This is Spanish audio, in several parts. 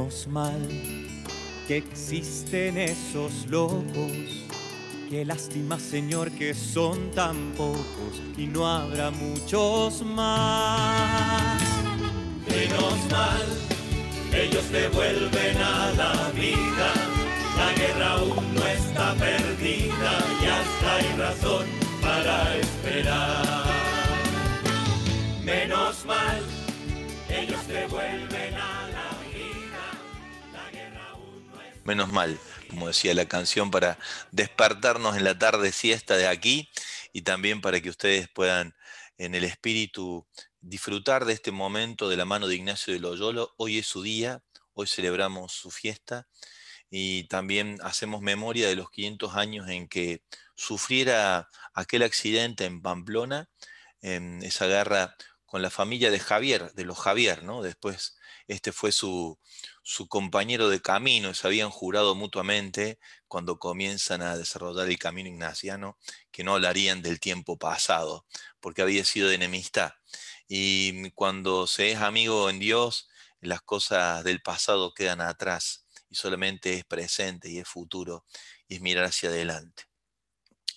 Menos mal que existen esos locos. Qué lástima, Señor, que son tan pocos y no habrá muchos más. Menos mal, ellos devuelven a la vida. La guerra aún no está perdida y hasta hay razón para esperar. Menos mal, ellos devuelven a la vida. La guerra aún no está... Menos mal, como decía la canción, para despertarnos en la tarde siesta de aquí y también para que ustedes puedan en el espíritu disfrutar de este momento de la mano de Ignacio de Loyola. Hoy es su día, hoy celebramos su fiesta y también hacemos memoria de los 500 años en que sufriera aquel accidente en Pamplona, en esa guerra con la familia de Javier, de los Javier, ¿no? Después este fue su compañero de camino, se habían jurado mutuamente cuando comienzan a desarrollar el camino ignaciano, que no hablarían del tiempo pasado, porque había sido de enemistad. Y cuando se es amigo en Dios, las cosas del pasado quedan atrás y solamente es presente y es futuro y es mirar hacia adelante.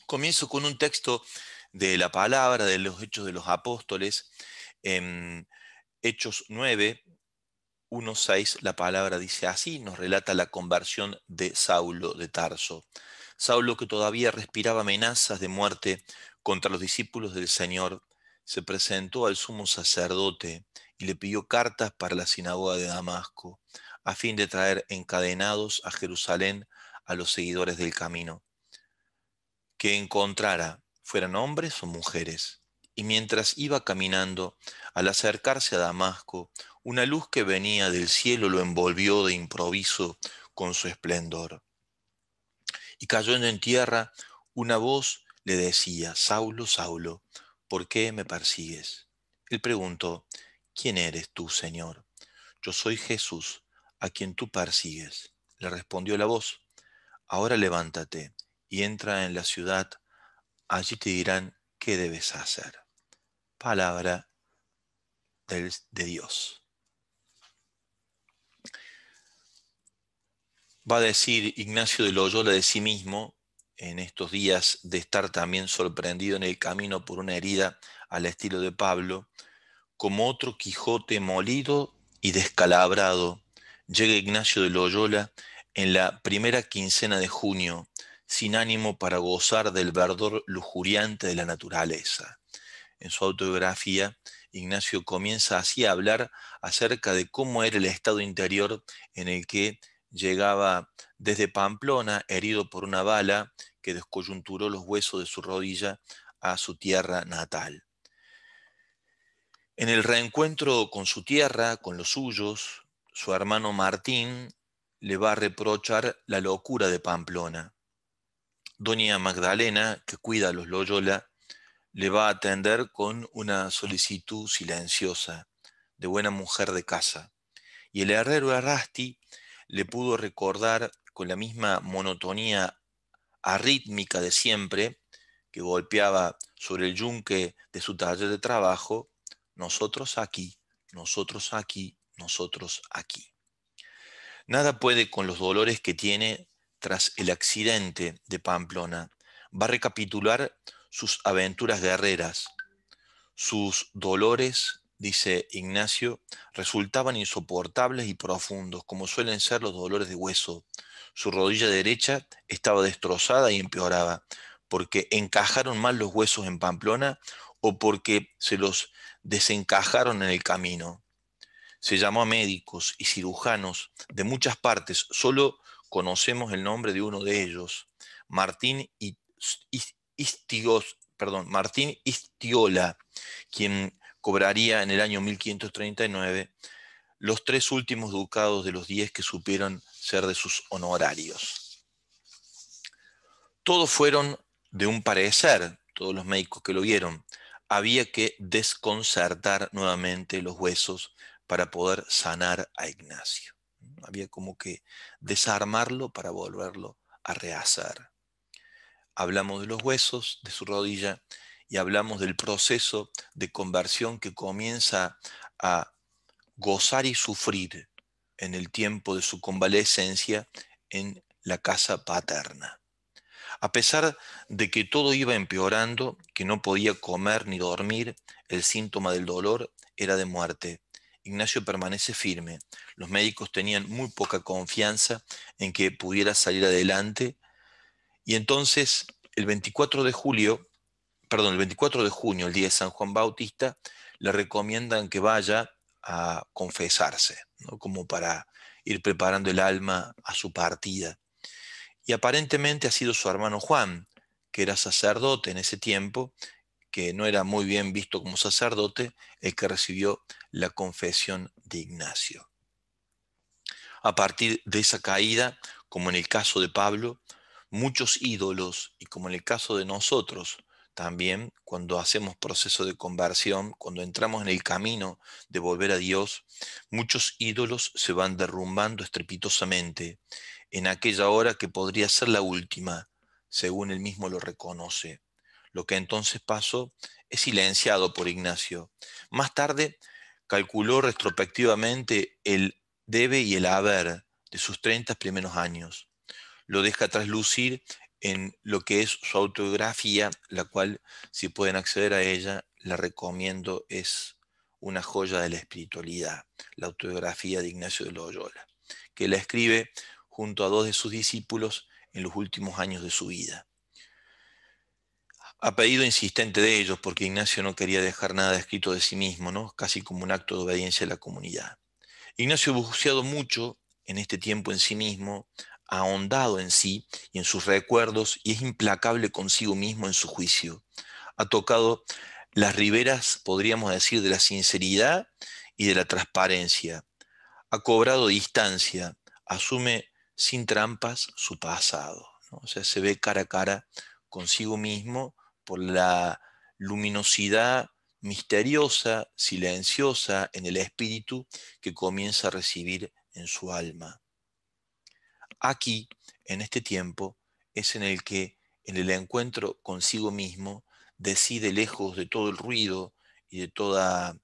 Comienzo con un texto de la palabra de los Hechos de los Apóstoles. En Hechos 9, 1, 6, la palabra dice así, nos relata la conversión de Saulo de Tarso. Saulo, que todavía respiraba amenazas de muerte contra los discípulos del Señor, se presentó al sumo sacerdote y le pidió cartas para la sinagoga de Damasco, a fin de traer encadenados a Jerusalén a los seguidores del camino, que encontrara, fueran hombres o mujeres. Y mientras iba caminando, al acercarse a Damasco, una luz que venía del cielo lo envolvió de improviso con su esplendor. Y cayendo en tierra, una voz le decía, Saulo, Saulo, ¿por qué me persigues? Él preguntó, ¿quién eres tú, Señor? Yo soy Jesús, a quien tú persigues. Le respondió la voz, ahora levántate y entra en la ciudad, allí te dirán qué debes hacer. Palabra de Dios. Va a decir Ignacio de Loyola de sí mismo, en estos días de estar también sorprendido en el camino por una herida al estilo de Pablo, como otro Quijote molido y descalabrado, llega Ignacio de Loyola en la primera quincena de junio, sin ánimo para gozar del verdor lujuriante de la naturaleza. En su autobiografía, Ignacio comienza así a hablar acerca de cómo era el estado interior en el que llegaba desde Pamplona, herido por una bala que descoyunturó los huesos de su rodilla, a su tierra natal. En el reencuentro con su tierra, con los suyos, su hermano Martín le va a reprochar la locura de Pamplona. Doña Magdalena, que cuida a los Loyola, le va a atender con una solicitud silenciosa, de buena mujer de casa. Y el herrero Errasti le pudo recordar con la misma monotonía arrítmica de siempre, que golpeaba sobre el yunque de su taller de trabajo, nosotros aquí, nosotros aquí, nosotros aquí. Nada puede con los dolores que tiene tras el accidente de Pamplona. Va a recapitular sus aventuras guerreras. Sus dolores, dice Ignacio, resultaban insoportables y profundos, como suelen ser los dolores de hueso. Su rodilla derecha estaba destrozada y empeoraba, porque encajaron mal los huesos en Pamplona o porque se los desencajaron en el camino. Se llamó a médicos y cirujanos de muchas partes, solo conocemos el nombre de uno de ellos, Martín Martín Istiola, quien cobraría en el año 1539 los 3 últimos ducados de los 10 que supieron ser de sus honorarios. Todos fueron de un parecer, todos los médicos que lo vieron. Había que desconcertar nuevamente los huesos para poder sanar a Ignacio. Había como que desarmarlo para volverlo a rehacer. Hablamos de los huesos de su rodilla y hablamos del proceso de conversión que comienza a gozar y sufrir en el tiempo de su convalecencia en la casa paterna. A pesar de que todo iba empeorando, que no podía comer ni dormir, el síntoma del dolor era de muerte. Ignacio permanece firme. Los médicos tenían muy poca confianza en que pudiera salir adelante y entonces el 24 de junio, el día de San Juan Bautista, le recomiendan que vaya a confesarse, ¿no? Como para ir preparando el alma a su partida. Y aparentemente ha sido su hermano Juan, que era sacerdote en ese tiempo, que no era muy bien visto como sacerdote, el que recibió la confesión de Ignacio. A partir de esa caída, como en el caso de Pablo, muchos ídolos, y como en el caso de nosotros, también cuando hacemos proceso de conversión, cuando entramos en el camino de volver a Dios, muchos ídolos se van derrumbando estrepitosamente en aquella hora que podría ser la última, según él mismo lo reconoce. Lo que entonces pasó es silenciado por Ignacio. Más tarde calculó retrospectivamente el debe y el haber de sus 30 primeros años. Lo deja traslucir en lo que es su autobiografía, la cual, si pueden acceder a ella, la recomiendo, es una joya de la espiritualidad, la autobiografía de Ignacio de Loyola, que la escribe junto a dos de sus discípulos en los últimos años de su vida. A pedido insistente de ellos, porque Ignacio no quería dejar nada escrito de sí mismo, ¿no? Casi como un acto de obediencia a la comunidad. Ignacio ha buceado mucho en este tiempo en sí mismo, ha ahondado en sí y en sus recuerdos y es implacable consigo mismo en su juicio. Ha tocado las riberas, podríamos decir, de la sinceridad y de la transparencia. Ha cobrado distancia, asume sin trampas su pasado, ¿no? O sea, se ve cara a cara consigo mismo por la luminosidad misteriosa, silenciosa en el espíritu que comienza a recibir en su alma. Aquí, en este tiempo, es en el que, en el encuentro consigo mismo, decide, lejos de todo el ruido y de toda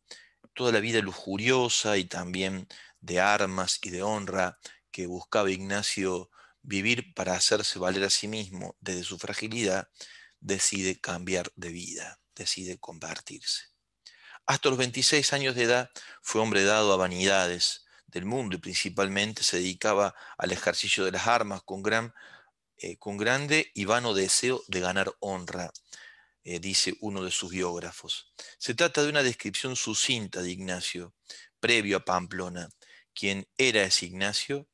la vida lujuriosa y también de armas y de honra que buscaba Ignacio vivir para hacerse valer a sí mismo desde su fragilidad, decide cambiar de vida, decide convertirse. Hasta los 26 años de edad fue hombre dado a vanidades del mundo y principalmente se dedicaba al ejercicio de las armas con grande y vano deseo de ganar honra, dice uno de sus biógrafos. Se trata de una descripción sucinta de Ignacio, previo a Pamplona. ¿Quién era ese Ignacio?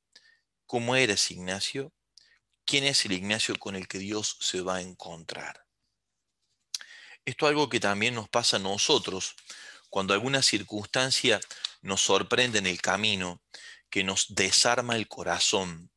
¿Cómo era ese Ignacio? ¿Quién es el Ignacio con el que Dios se va a encontrar? Esto es algo que también nos pasa a nosotros cuando alguna circunstancia nos sorprende en el camino, que nos desarma el corazón,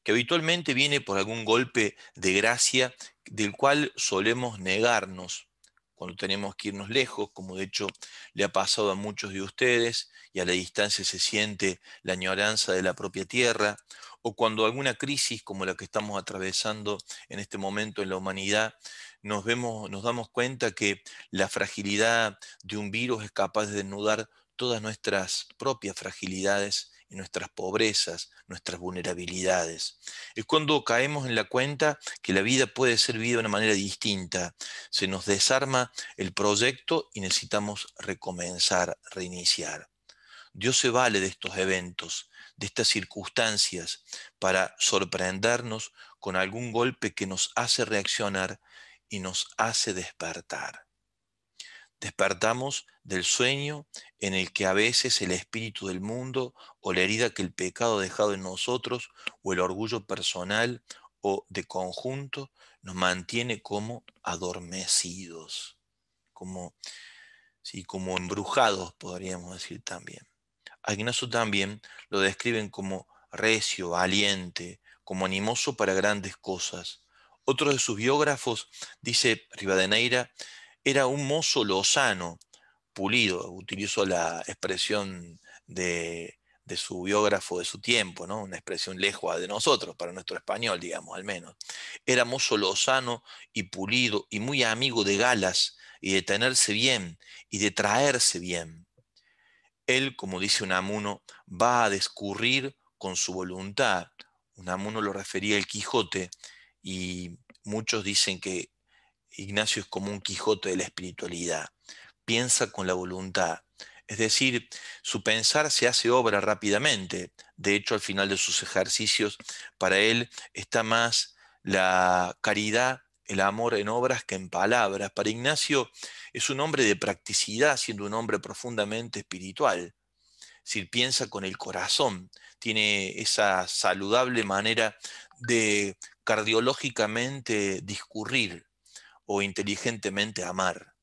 que habitualmente viene por algún golpe de gracia del cual solemos negarnos cuando tenemos que irnos lejos, como de hecho le ha pasado a muchos de ustedes, y a la distancia se siente la añoranza de la propia tierra, o cuando alguna crisis como la que estamos atravesando en este momento en la humanidad, nos damos cuenta que la fragilidad de un virus es capaz de desnudar todas nuestras propias fragilidades y nuestras pobrezas, nuestras vulnerabilidades. Es cuando caemos en la cuenta que la vida puede ser vivida de una manera distinta. Se nos desarma el proyecto y necesitamos recomenzar, reiniciar. Dios se vale de estos eventos, de estas circunstancias, para sorprendernos con algún golpe que nos hace reaccionar y nos hace despertar. Despertamos del sueño en el que a veces el espíritu del mundo o la herida que el pecado ha dejado en nosotros o el orgullo personal o de conjunto nos mantiene como adormecidos, como, sí, como embrujados, podríamos decir también. A Ignacio también lo describen como recio, valiente, como animoso para grandes cosas. Otro de sus biógrafos, dice Rivadeneira, era un mozo lozano, pulido, utilizo la expresión de su biógrafo de su tiempo, ¿no? Una expresión lejos de nosotros, para nuestro español, digamos, al menos. Era mozo lozano y pulido y muy amigo de galas y de tenerse bien y de traerse bien. Él, como dice Unamuno, va a discurrir con su voluntad. Unamuno lo refería al Quijote, y muchos dicen que Ignacio es como un Quijote de la espiritualidad. Piensa con la voluntad. Es decir, su pensar se hace obra rápidamente. De hecho, al final de sus ejercicios, para él está más la caridad, el amor en obras que en palabras. Para Ignacio es un hombre de practicidad, siendo un hombre profundamente espiritual. Es decir, piensa con el corazón, tiene esa saludable manera de cardiológicamente discurrir o inteligentemente amar,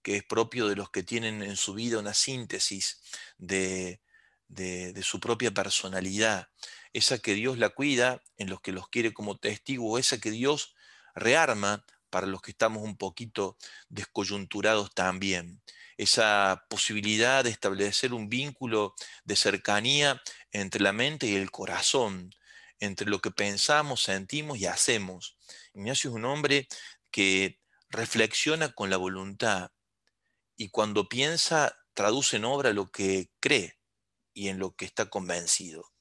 que es propio de los que tienen en su vida una síntesis de, de su propia personalidad, esa que Dios la cuida en los que los quiere como testigo, esa que Dios rearma para los que estamos un poquito descoyunturados también, esa posibilidad de establecer un vínculo de cercanía entre la mente y el corazón, entre lo que pensamos, sentimos y hacemos. Ignacio es un hombre que reflexiona con la voluntad, y cuando piensa traduce en obra lo que cree y en lo que está convencido.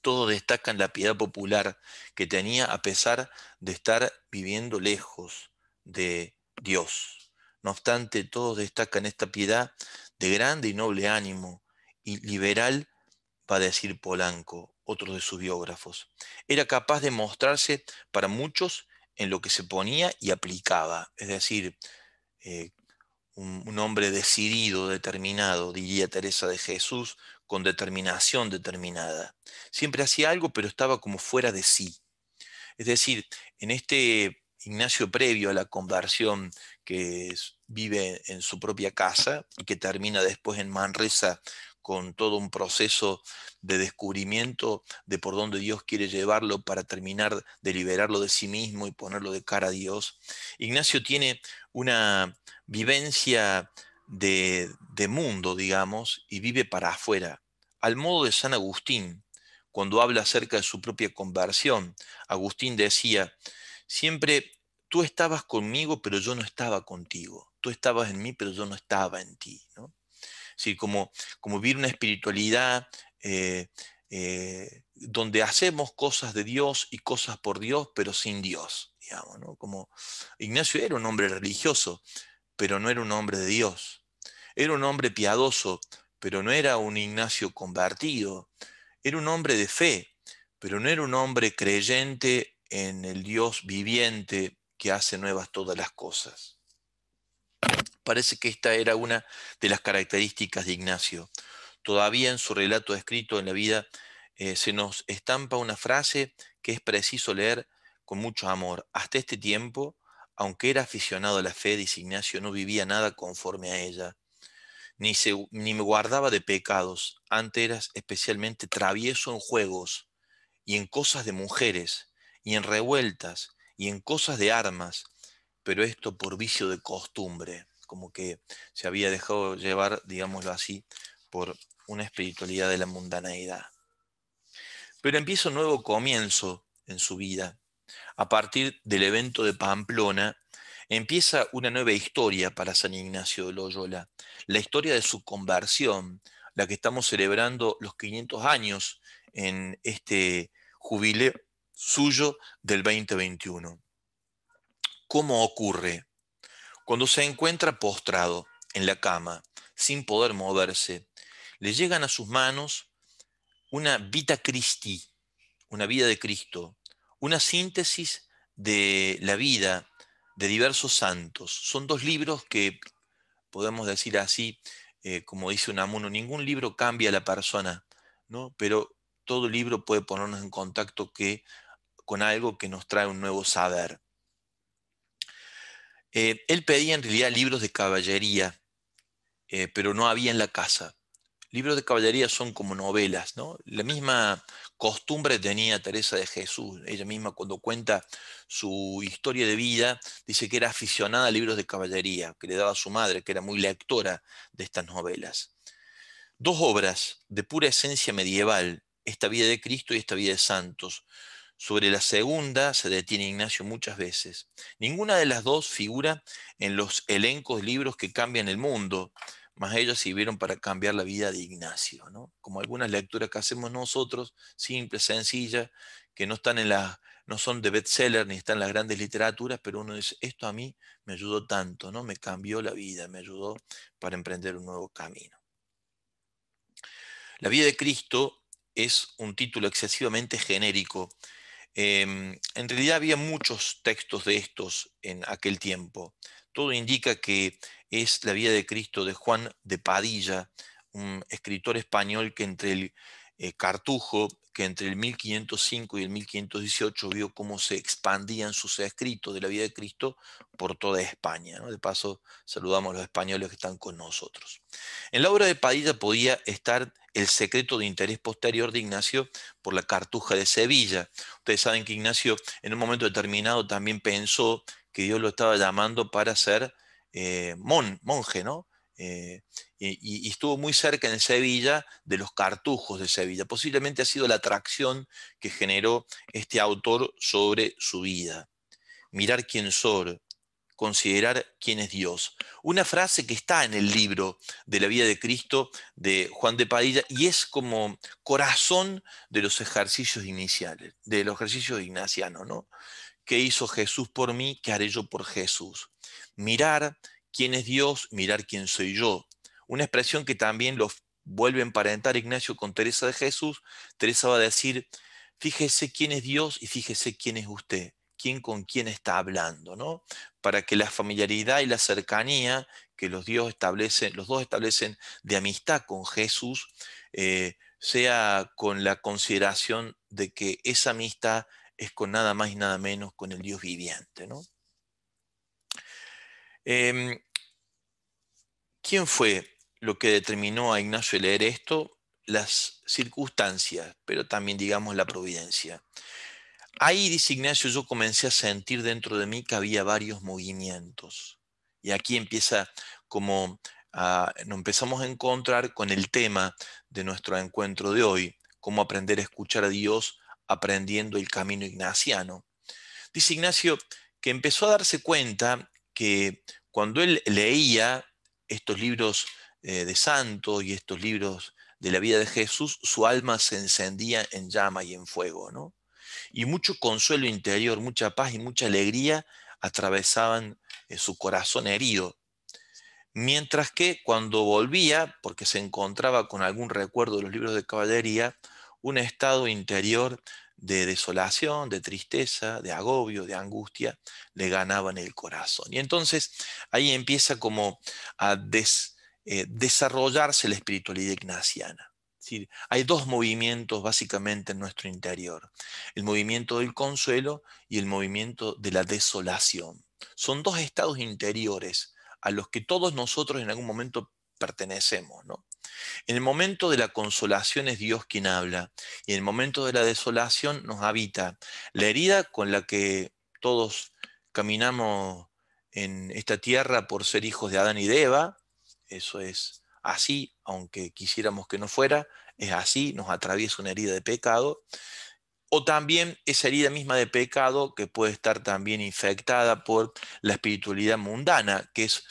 Todo destaca en la piedad popular que tenía a pesar de estar viviendo lejos de Dios. No obstante, todo destaca en esta piedad de grande y noble ánimo y liberal, va a decir Polanco, otro de sus biógrafos. Era capaz de mostrarse para muchos en lo que se ponía y aplicaba, es decir, eh, un hombre decidido, determinado, diría Teresa de Jesús, con determinación determinada. Siempre hacía algo, pero estaba como fuera de sí. Es decir, en este Ignacio previo a la conversión, que vive en su propia casa y que termina después en Manresa con todo un proceso de descubrimiento de por dónde Dios quiere llevarlo para terminar de liberarlo de sí mismo y ponerlo de cara a Dios. Ignacio tiene una vivencia de mundo, digamos, y vive para afuera, al modo de San Agustín, cuando habla acerca de su propia conversión. Agustín decía, siempre tú estabas conmigo, pero yo no estaba contigo. Tú estabas en mí, pero yo no estaba en ti, ¿no? Sí, como vivir una espiritualidad donde hacemos cosas de Dios y cosas por Dios, pero sin Dios, digamos, ¿no? Como Ignacio era un hombre religioso, pero no era un hombre de Dios. Era un hombre piadoso, pero no era un Ignacio convertido. Era un hombre de fe, pero no era un hombre creyente en el Dios viviente que hace nuevas todas las cosas. Parece que esta era una de las características de Ignacio. Todavía en su relato escrito en la vida se nos estampa una frase que es preciso leer con mucho amor. Hasta este tiempo, aunque era aficionado a la fe, dice Ignacio, no vivía nada conforme a ella, ni me guardaba de pecados. Antes era especialmente travieso en juegos, y en cosas de mujeres, y en revueltas, y en cosas de armas, pero esto por vicio de costumbre, como que se había dejado llevar, digámoslo así, por una espiritualidad de la mundaneidad. Pero empieza un nuevo comienzo en su vida. A partir del evento de Pamplona, empieza una nueva historia para San Ignacio de Loyola, la historia de su conversión, la que estamos celebrando los 500 años en este jubileo suyo del 2021. ¿Cómo ocurre? Cuando se encuentra postrado en la cama, sin poder moverse, le llegan a sus manos una Vita Christi, una vida de Cristo, una síntesis de la vida de diversos santos. Son dos libros que, podemos decir así, como dice Unamuno, ningún libro cambia a la persona, ¿no? Pero todo libro puede ponernos en contacto con algo que nos trae un nuevo saber. Él pedía en realidad libros de caballería, pero no había en la casa. Libros de caballería son como novelas, ¿no? La misma costumbre tenía Teresa de Jesús. Ella misma, cuando cuenta su historia de vida, dice que era aficionada a libros de caballería, que le daba a su madre, que era muy lectora de estas novelas. Dos obras de pura esencia medieval, esta vida de Cristo y esta vida de santos. Sobre la segunda se detiene Ignacio muchas veces. Ninguna de las dos figura en los elencos de libros que cambian el mundo, mas ellas sirvieron para cambiar la vida de Ignacio, ¿no? Como algunas lecturas que hacemos nosotros, simples, sencillas, que no están no son de bestseller ni están en las grandes literaturas, pero uno dice, esto a mí me ayudó tanto, ¿no? Me cambió la vida, me ayudó para emprender un nuevo camino. La vida de Cristo es un título excesivamente genérico. En realidad había muchos textos de estos en aquel tiempo. Todo indica que es la vida de Cristo de Juan de Padilla, un escritor español que entre el Cartujo, que entre el 1505 y el 1518 vio cómo se expandían sus escritos de la vida de Cristo por toda España, ¿no? De paso, saludamos a los españoles que están con nosotros. En la obra de Padilla podía estar el secreto de interés posterior de Ignacio por la Cartuja de Sevilla. Ustedes saben que Ignacio en un momento determinado también pensó que Dios lo estaba llamando para ser monje, ¿no? Y estuvo muy cerca en Sevilla de los cartujos de Sevilla. Posiblemente ha sido la atracción que generó este autor sobre su vida. Mirar quién soy, considerar quién es Dios. Una frase que está en el libro de la vida de Cristo de Juan de Padilla y es como corazón de los ejercicios iniciales, de los ejercicios ignacianos, ¿no? ¿Qué hizo Jesús por mí? ¿Qué haré yo por Jesús? Mirar quién es Dios, mirar quién soy yo. Una expresión que también lo vuelve a emparentar Ignacio con Teresa de Jesús. Teresa va a decir, fíjese quién es Dios y fíjese quién es usted, quién con quién está hablando, ¿no? Para que la familiaridad y la cercanía que los dos establecen de amistad con Jesús, sea con la consideración de que esa amistad es con nada más y nada menos con el Dios viviente, ¿no? ¿Quién fue lo que determinó a Ignacio leer esto? Las circunstancias, pero también, digamos, la providencia. Ahí, dice Ignacio, yo comencé a sentir dentro de mí que había varios movimientos. Y aquí empieza como nos empezamos a encontrar con el tema de nuestro encuentro de hoy, cómo aprender a escuchar a Dios aprendiendo el camino ignaciano. Dice Ignacio que empezó a darse cuenta que cuando él leía estos libros de santos y estos libros de la vida de Jesús, su alma se encendía en llama y en fuego, ¿no? Y mucho consuelo interior, mucha paz y mucha alegría atravesaban su corazón herido. Mientras que cuando volvía, porque se encontraba con algún recuerdo de los libros de caballería, un estado interior de desolación, de tristeza, de agobio, de angustia, le ganaban el corazón. Y entonces ahí empieza como a desarrollarse la espiritualidad ignaciana. Es decir, hay dos movimientos básicamente en nuestro interior: el movimiento del consuelo y el movimiento de la desolación. Son dos estados interiores a los que todos nosotros en algún momento pertenecemos, ¿no? En el momento de la consolación es Dios quien habla, y en el momento de la desolación nos habita la herida con la que todos caminamos en esta tierra por ser hijos de Adán y de Eva. Eso es así, aunque quisiéramos que no fuera, es así, nos atraviesa una herida de pecado. O también esa herida misma de pecado que puede estar también infectada por la espiritualidad mundana, que es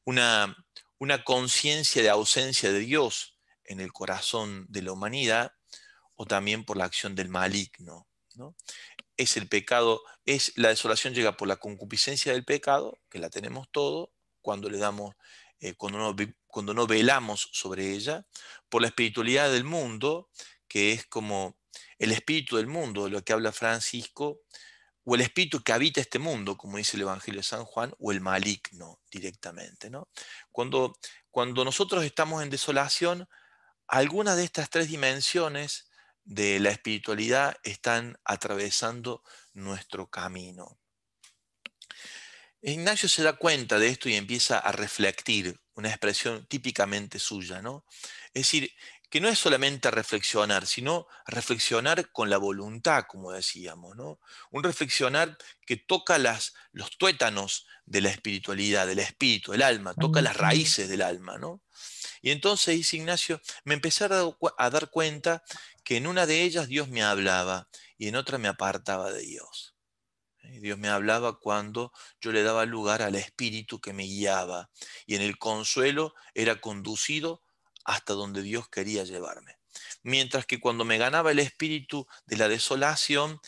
una conciencia de ausencia de Dios en el corazón de la humanidad, o también por la acción del maligno, ¿no? Es el pecado, la desolación llega por la concupiscencia del pecado, que la tenemos todo, cuando le damos, cuando no velamos sobre ella, por la espiritualidad del mundo, que es como el espíritu del mundo, de lo que habla Francisco, o el espíritu que habita este mundo, como dice el Evangelio de San Juan, o el maligno directamente, ¿no? Cuando nosotros estamos en desolación, algunas de estas tres dimensiones de la espiritualidad están atravesando nuestro camino. Ignacio se da cuenta de esto y empieza a reflectir, una expresión típicamente suya, ¿no? Es decir, que no es solamente reflexionar, sino reflexionar con la voluntad, como decíamos, ¿no? Un reflexionar que toca los tuétanos de la espiritualidad, del espíritu, del alma, toca las raíces del alma, ¿no? Y entonces, dice Ignacio, me empecé a dar cuenta que en una de ellas Dios me hablaba y en otra me apartaba de Dios. Dios me hablaba cuando yo le daba lugar al Espíritu que me guiaba, y en el consuelo era conducido hasta donde Dios quería llevarme. Mientras que cuando me ganaba el espíritu de la desolación,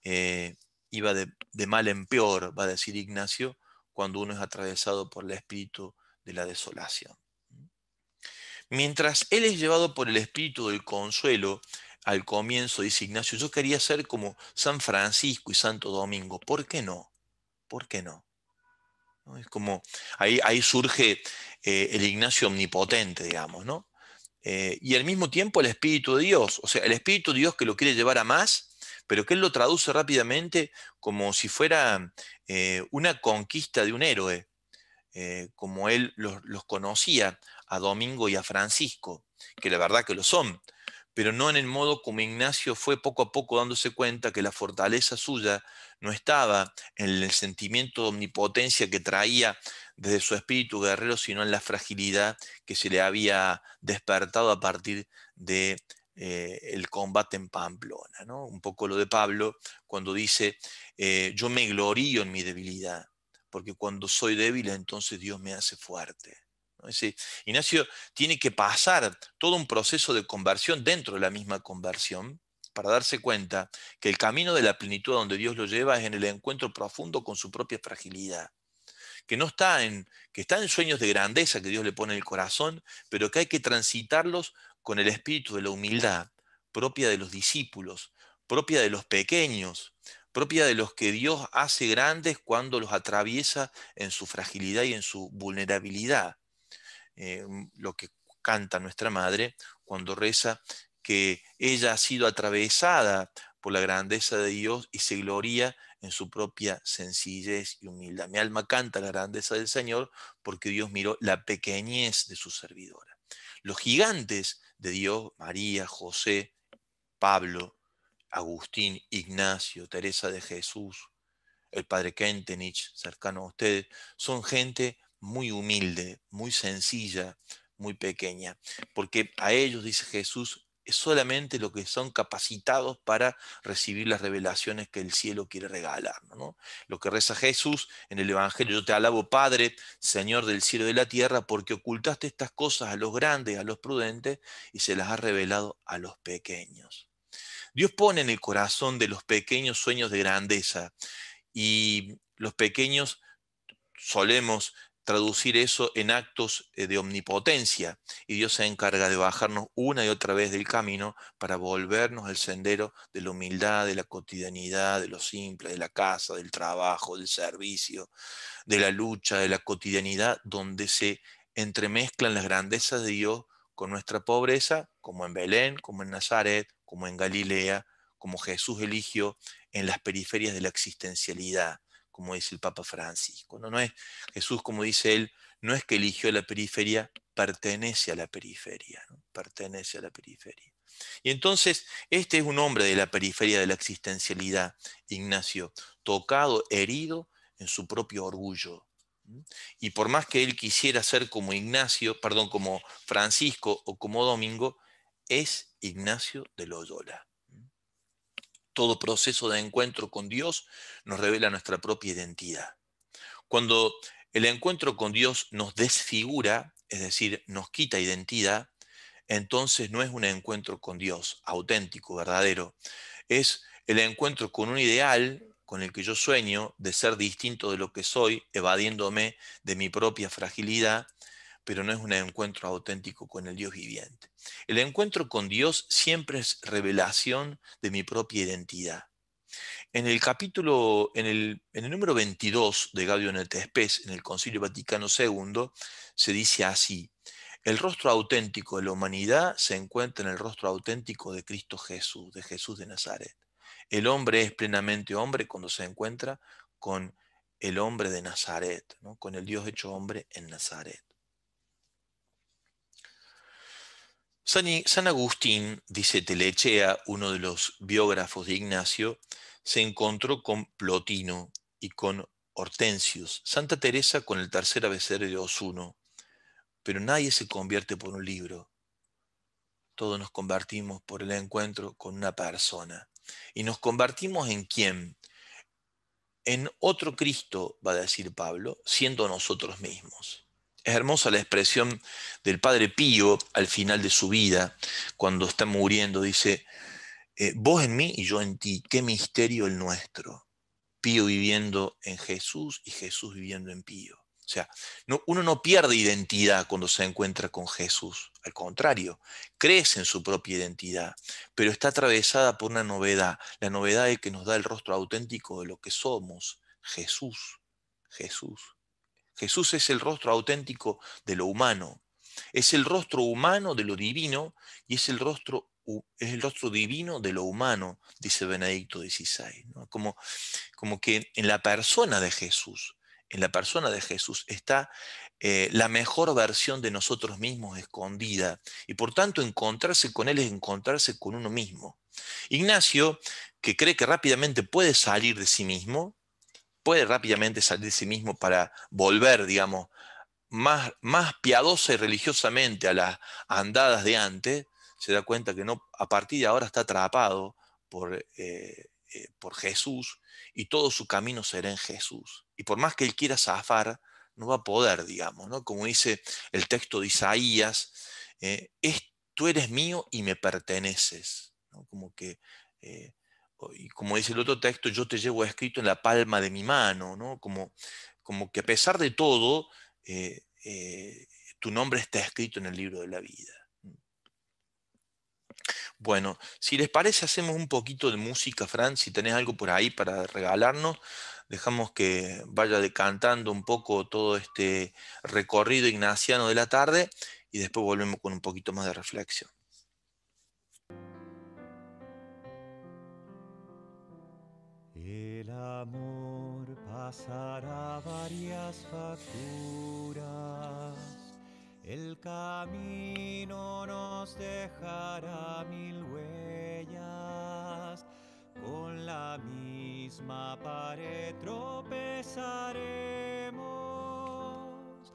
eh, iba de mal en peor, va a decir Ignacio, cuando uno es atravesado por el espíritu de la desolación. Mientras él es llevado por el espíritu del consuelo, al comienzo dice Ignacio, yo quería ser como San Francisco y Santo Domingo. ¿Por qué no? ¿Por qué no? ¿No? Es como, ahí surge el Ignacio omnipotente, digamos, ¿no? Y al mismo tiempo el Espíritu de Dios, o sea, el Espíritu de Dios que lo quiere llevar a más, pero que él lo traduce rápidamente como si fuera una conquista de un héroe, como él los conocía a Domingo y a Francisco, que la verdad que lo son, pero no en el modo como Ignacio fue poco a poco dándose cuenta que la fortaleza suya no estaba en el sentimiento de omnipotencia que traía desde su espíritu guerrero, sino en la fragilidad que se le había despertado a partir de el combate en Pamplona, ¿no? Un poco lo de Pablo cuando dice, yo me glorío en mi debilidad, porque cuando soy débil entonces Dios me hace fuerte. ¿No? Ignacio tiene que pasar todo un proceso de conversión dentro de la misma conversión para darse cuenta que el camino de la plenitud a donde Dios lo lleva es en el encuentro profundo con su propia fragilidad, que no está que está en sueños de grandeza que Dios le pone en el corazón, pero que hay que transitarlos con el espíritu de la humildad propia de los discípulos, propia de los pequeños, propia de los que Dios hace grandes cuando los atraviesa en su fragilidad y en su vulnerabilidad. Lo que canta nuestra madre cuando reza que ella ha sido atravesada por la grandeza de Dios y se gloria en su propia sencillez y humildad. Mi alma canta la grandeza del Señor porque Dios miró la pequeñez de su servidora. Los gigantes de Dios, María, José, Pablo, Agustín, Ignacio, Teresa de Jesús, el padre Kentenich, cercano a ustedes, son gente muy humilde, muy sencilla, muy pequeña, porque a ellos, dice Jesús, es solamente lo que son capacitados para recibir las revelaciones que el cielo quiere regalarnos, ¿no? Lo que reza Jesús en el Evangelio, yo te alabo, Padre, Señor del cielo y de la tierra, porque ocultaste estas cosas a los grandes, a los prudentes, y se las has revelado a los pequeños. Dios pone en el corazón de los pequeños sueños de grandeza, y los pequeños solemos traducir eso en actos de omnipotencia, y Dios se encarga de bajarnos una y otra vez del camino para volvernos al sendero de la humildad, de la cotidianidad, de lo simple, de la casa, del trabajo, del servicio, de la lucha, de la cotidianidad, donde se entremezclan las grandezas de Dios con nuestra pobreza, como en Belén, como en Nazaret, como en Galilea, como Jesús eligió en las periferias de la existencialidad, como dice el Papa Francisco. No es Jesús, como dice él, no es que eligió la periferia, pertenece a la periferia, ¿no? Pertenece a la periferia. Y entonces, este es un hombre de la periferia de la existencialidad, Ignacio, tocado, herido en su propio orgullo. Y por más que él quisiera ser como Ignacio, perdón, como Francisco o como Domingo, es Ignacio de Loyola. Todo proceso de encuentro con Dios nos revela nuestra propia identidad. Cuando el encuentro con Dios nos desfigura, es decir, nos quita identidad, entonces no es un encuentro con Dios auténtico, verdadero. Es el encuentro con un ideal con el que yo sueño de ser distinto de lo que soy, evadiéndome de mi propia fragilidad, pero no es un encuentro auténtico con el Dios viviente. El encuentro con Dios siempre es revelación de mi propia identidad. En el capítulo, en el número 22 de Gaudium et Spes, en el Concilio Vaticano II, se dice así: el rostro auténtico de la humanidad se encuentra en el rostro auténtico de Cristo Jesús, de Jesús de Nazaret. El hombre es plenamente hombre cuando se encuentra con el hombre de Nazaret, ¿no? Con el Dios hecho hombre en Nazaret. San Agustín, dice Telechea, uno de los biógrafos de Ignacio, se encontró con Plotino y con Hortensius, Santa Teresa con el tercer abecedario de Osuno, pero nadie se convierte por un libro. Todos nos convertimos por el encuentro con una persona. ¿Y nos convertimos en quién? en otro Cristo, va a decir Pablo, siendo nosotros mismos. Es hermosa la expresión del Padre Pío al final de su vida, cuando está muriendo, dice, vos en mí y yo en ti, qué misterio el nuestro. Pío viviendo en Jesús y Jesús viviendo en Pío. O sea, uno no pierde identidad cuando se encuentra con Jesús. Al contrario, crece en su propia identidad, pero está atravesada por una novedad. La novedad es que nos da el rostro auténtico de lo que somos. Jesús. Jesús. Jesús es el rostro auténtico de lo humano. Es el rostro humano de lo divino y es el rostro divino de lo humano, dice Benedicto XVI, ¿no? Como que en la persona de Jesús, está la mejor versión de nosotros mismos escondida, y por tanto encontrarse con Él es encontrarse con uno mismo. Ignacio, que cree que rápidamente puede salir de sí mismo para volver, digamos, más piadosa y religiosamente a las andadas de antes, se da cuenta que no, a partir de ahora está atrapado por Jesús, y todo su camino será en Jesús. Y por más que él quiera zafar, no va a poder, digamos, ¿no? Como dice el texto de Isaías, tú eres mío y me perteneces, ¿no? Como que, y como dice el otro texto, yo te llevo escrito en la palma de mi mano, ¿no? Como que a pesar de todo, tu nombre está escrito en el libro de la vida. Bueno, si les parece, hacemos un poquito de música, Fran. Si tenés algo por ahí para regalarnos, dejamos que vaya decantando un poco todo este recorrido ignaciano de la tarde y después volvemos con un poquito más de reflexión. El amor pasará varias facturas, el camino nos dejará mil huellas, con la misma pared tropezaremos,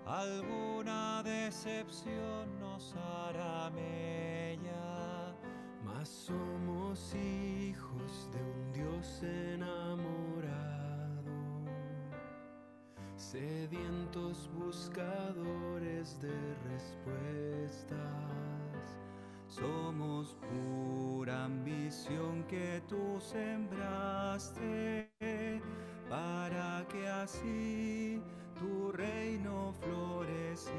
alguna decepción nos hará mella, mas somos hijos de un Dios enamorado, sedientos buscadores de respuestas. Somos pura ambición que tú sembraste, para que así tu reino floreciera.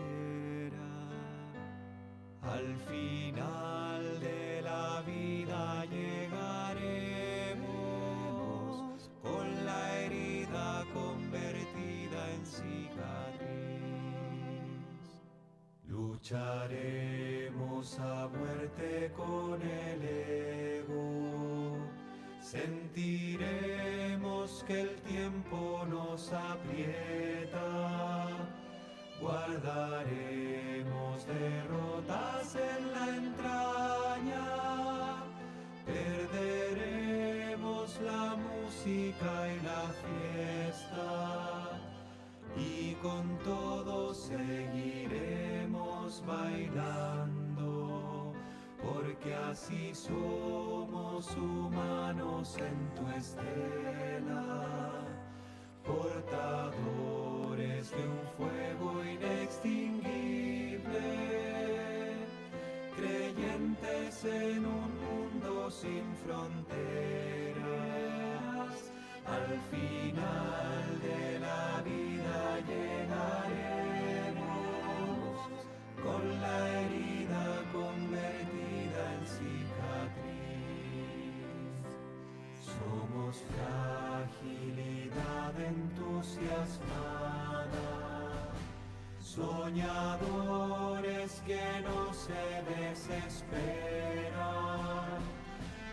Al final de la vida llegaremos, con la herida convertida en cicatriz. Lucharemos a muerte con el ego, sentiremos que el tiempo nos aprieta, guardaremos derrotas en la entraña, perderemos la música y la fiesta, y con todo seguiremos bailando, porque así somos humanos en tu estela, portadores de un fuego inextinguible, creyentes en un mundo sin fronteras. Al final de la vida llegaremos, con la herida convertida en cicatriz. Somos fragilidad entusiasmada, soñadores que no se desesperan.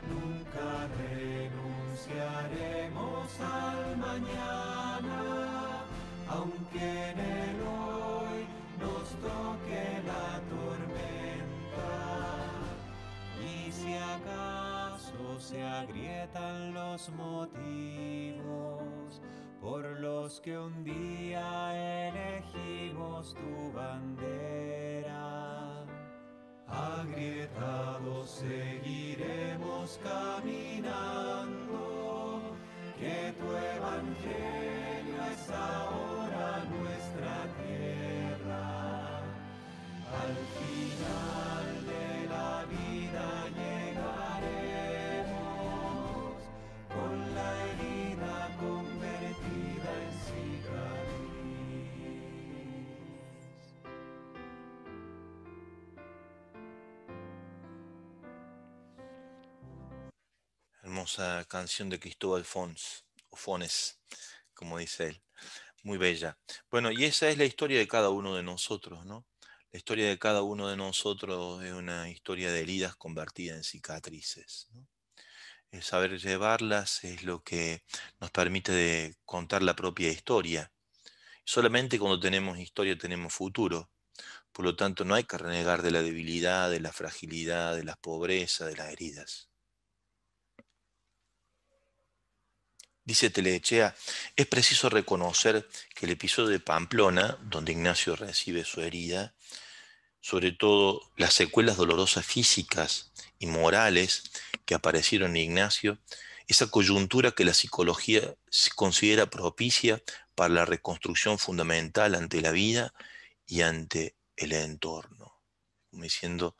Nunca renunciaremos al mañana, aunque en el hoy nos toque la tormenta. Y si acaso se agrietan los motivos por los que un día elegimos tu bandera, agrietados seguiremos caminando, que tu evangelio hermosa canción de Cristóbal Fons, o Fones, como dice él. Muy bella. Bueno, y esa es la historia de cada uno de nosotros, ¿no? La historia de cada uno de nosotros es una historia de heridas convertidas en cicatrices, ¿no? El saber llevarlas es lo que nos permite de contar la propia historia. Solamente cuando tenemos historia tenemos futuro. Por lo tanto, no hay que renegar de la debilidad, de la fragilidad, de la pobreza, de las heridas. Dice Telechea, es preciso reconocer que el episodio de Pamplona, donde Ignacio recibe su herida, sobre todo las secuelas dolorosas físicas y morales que aparecieron en Ignacio, esa coyuntura que la psicología considera propicia para la reconstrucción fundamental ante la vida y ante el entorno. Como diciendo,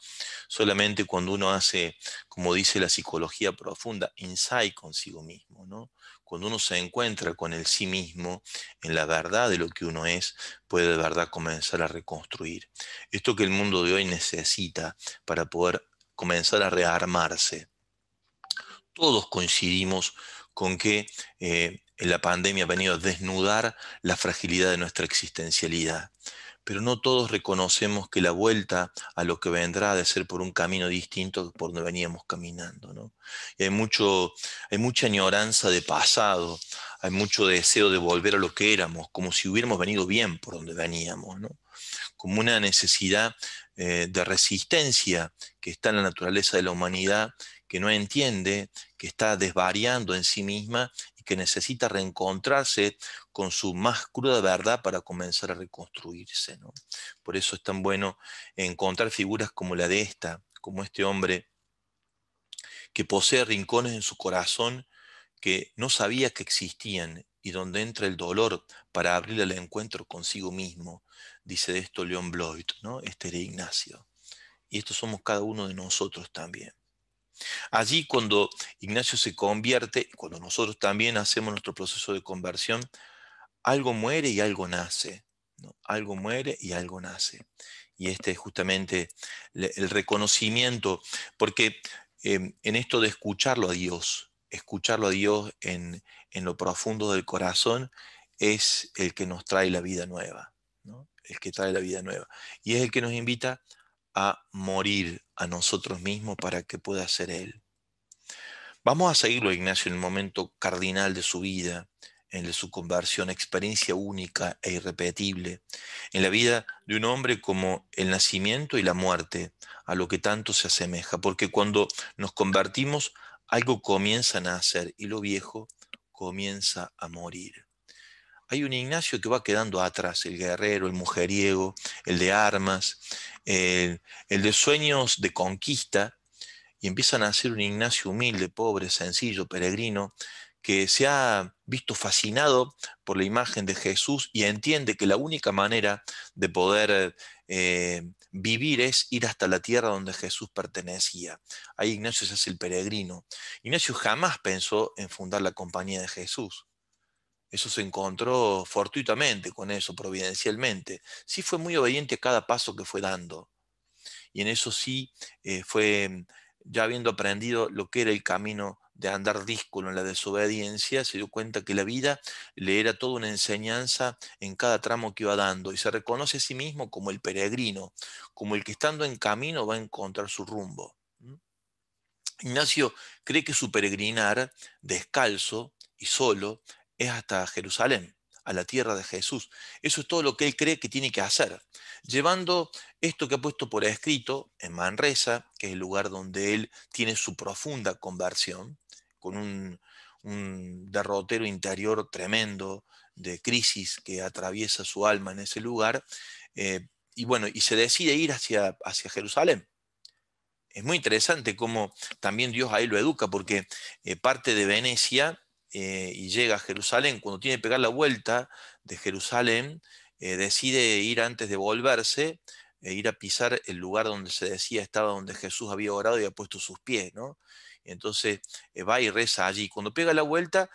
solamente cuando uno hace, como dice la psicología profunda, insight consigo mismo, ¿no? Cuando uno se encuentra con el sí mismo, en la verdad de lo que uno es, puede de verdad comenzar a reconstruir. Esto que el mundo de hoy necesita para poder comenzar a rearmarse. Todos coincidimos con que la pandemia ha venido a desnudar la fragilidad de nuestra existencialidad, pero no todos reconocemos que la vuelta a lo que vendrá ha de ser por un camino distinto por donde veníamos caminando, ¿no? Y hay mucha añoranza de pasado, hay mucho deseo de volver a lo que éramos, como si hubiéramos venido bien por donde veníamos, ¿no? Como una necesidad de resistencia que está en la naturaleza de la humanidad, que no entiende, que está desvariando en sí misma y que necesita reencontrarse con su más cruda verdad para comenzar a reconstruirse, ¿no? Por eso es tan bueno encontrar figuras como la de esta, como este hombre que posee rincones en su corazón que no sabía que existían y donde entra el dolor para abrir el encuentro consigo mismo. Dice de esto León Bloyd, ¿no? Este era Ignacio. Y estos somos cada uno de nosotros también. Allí cuando Ignacio se convierte, cuando nosotros también hacemos nuestro proceso de conversión, algo muere y algo nace, ¿no? Algo muere y algo nace. Y este es justamente el reconocimiento, porque en esto de escucharlo a Dios en lo profundo del corazón, es el que nos trae la vida nueva, ¿no? El que trae la vida nueva. Y es el que nos invita a morir a nosotros mismos para que pueda ser Él. Vamos a seguirlo a Ignacio en el momento cardinal de su vida, en el de su conversión, experiencia única e irrepetible, en la vida de un hombre como el nacimiento y la muerte, a lo que tanto se asemeja, porque cuando nos convertimos, algo comienza a nacer y lo viejo comienza a morir. Hay un Ignacio que va quedando atrás, el guerrero, el mujeriego, el de armas, el de sueños de conquista, y empiezan a ser un Ignacio humilde, pobre, sencillo, peregrino, que se ha visto fascinado por la imagen de Jesús y entiende que la única manera de poder vivir es ir hasta la tierra donde Jesús pertenecía. Ahí Ignacio se hace el peregrino. Ignacio jamás pensó en fundar la compañía de Jesús. Eso se encontró fortuitamente con eso, providencialmente. Sí fue muy obediente a cada paso que fue dando. Y en eso sí fue, ya habiendo aprendido lo que era el camino de andar díscolo en la desobediencia, se dio cuenta que la vida le era toda una enseñanza en cada tramo que iba dando y se reconoce a sí mismo como el peregrino, como el que estando en camino va a encontrar su rumbo. Ignacio cree que su peregrinar descalzo y solo es hasta Jerusalén, a la tierra de Jesús. Eso es todo lo que él cree que tiene que hacer, llevando esto que ha puesto por escrito en Manresa, que es el lugar donde él tiene su profunda conversión, con un derrotero interior tremendo de crisis que atraviesa su alma en ese lugar, y bueno, y se decide ir hacia Jerusalén. Es muy interesante cómo también Dios ahí lo educa, porque parte de Venecia y llega a Jerusalén. Cuando tiene que pegar la vuelta de Jerusalén, decide ir antes de volverse, ir a pisar el lugar donde se decía estaba donde Jesús había orado y había puesto sus pies, ¿no? Entonces va y reza allí. Cuando pega la vuelta,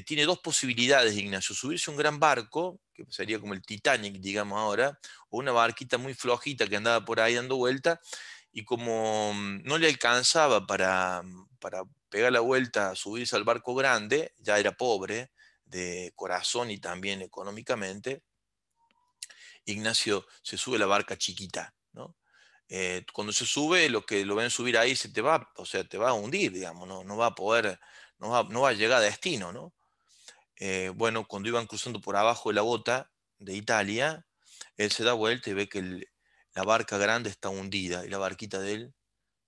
tiene dos posibilidades, Ignacio: subirse a un gran barco, que sería como el Titanic, digamos ahora, o una barquita muy flojita que andaba por ahí dando vuelta, y como no le alcanzaba para pegar la vuelta, subirse al barco grande, ya era pobre de corazón y también económicamente, Ignacio se sube a la barca chiquita, ¿no? Cuando se sube, lo que lo ven subir ahí se te va, o sea, te va a hundir, digamos, no va a poder, no va a llegar a destino, ¿no? Bueno, cuando iban cruzando por abajo de la bota de Italia, él se da vuelta y ve que la barca grande está hundida y la barquita de él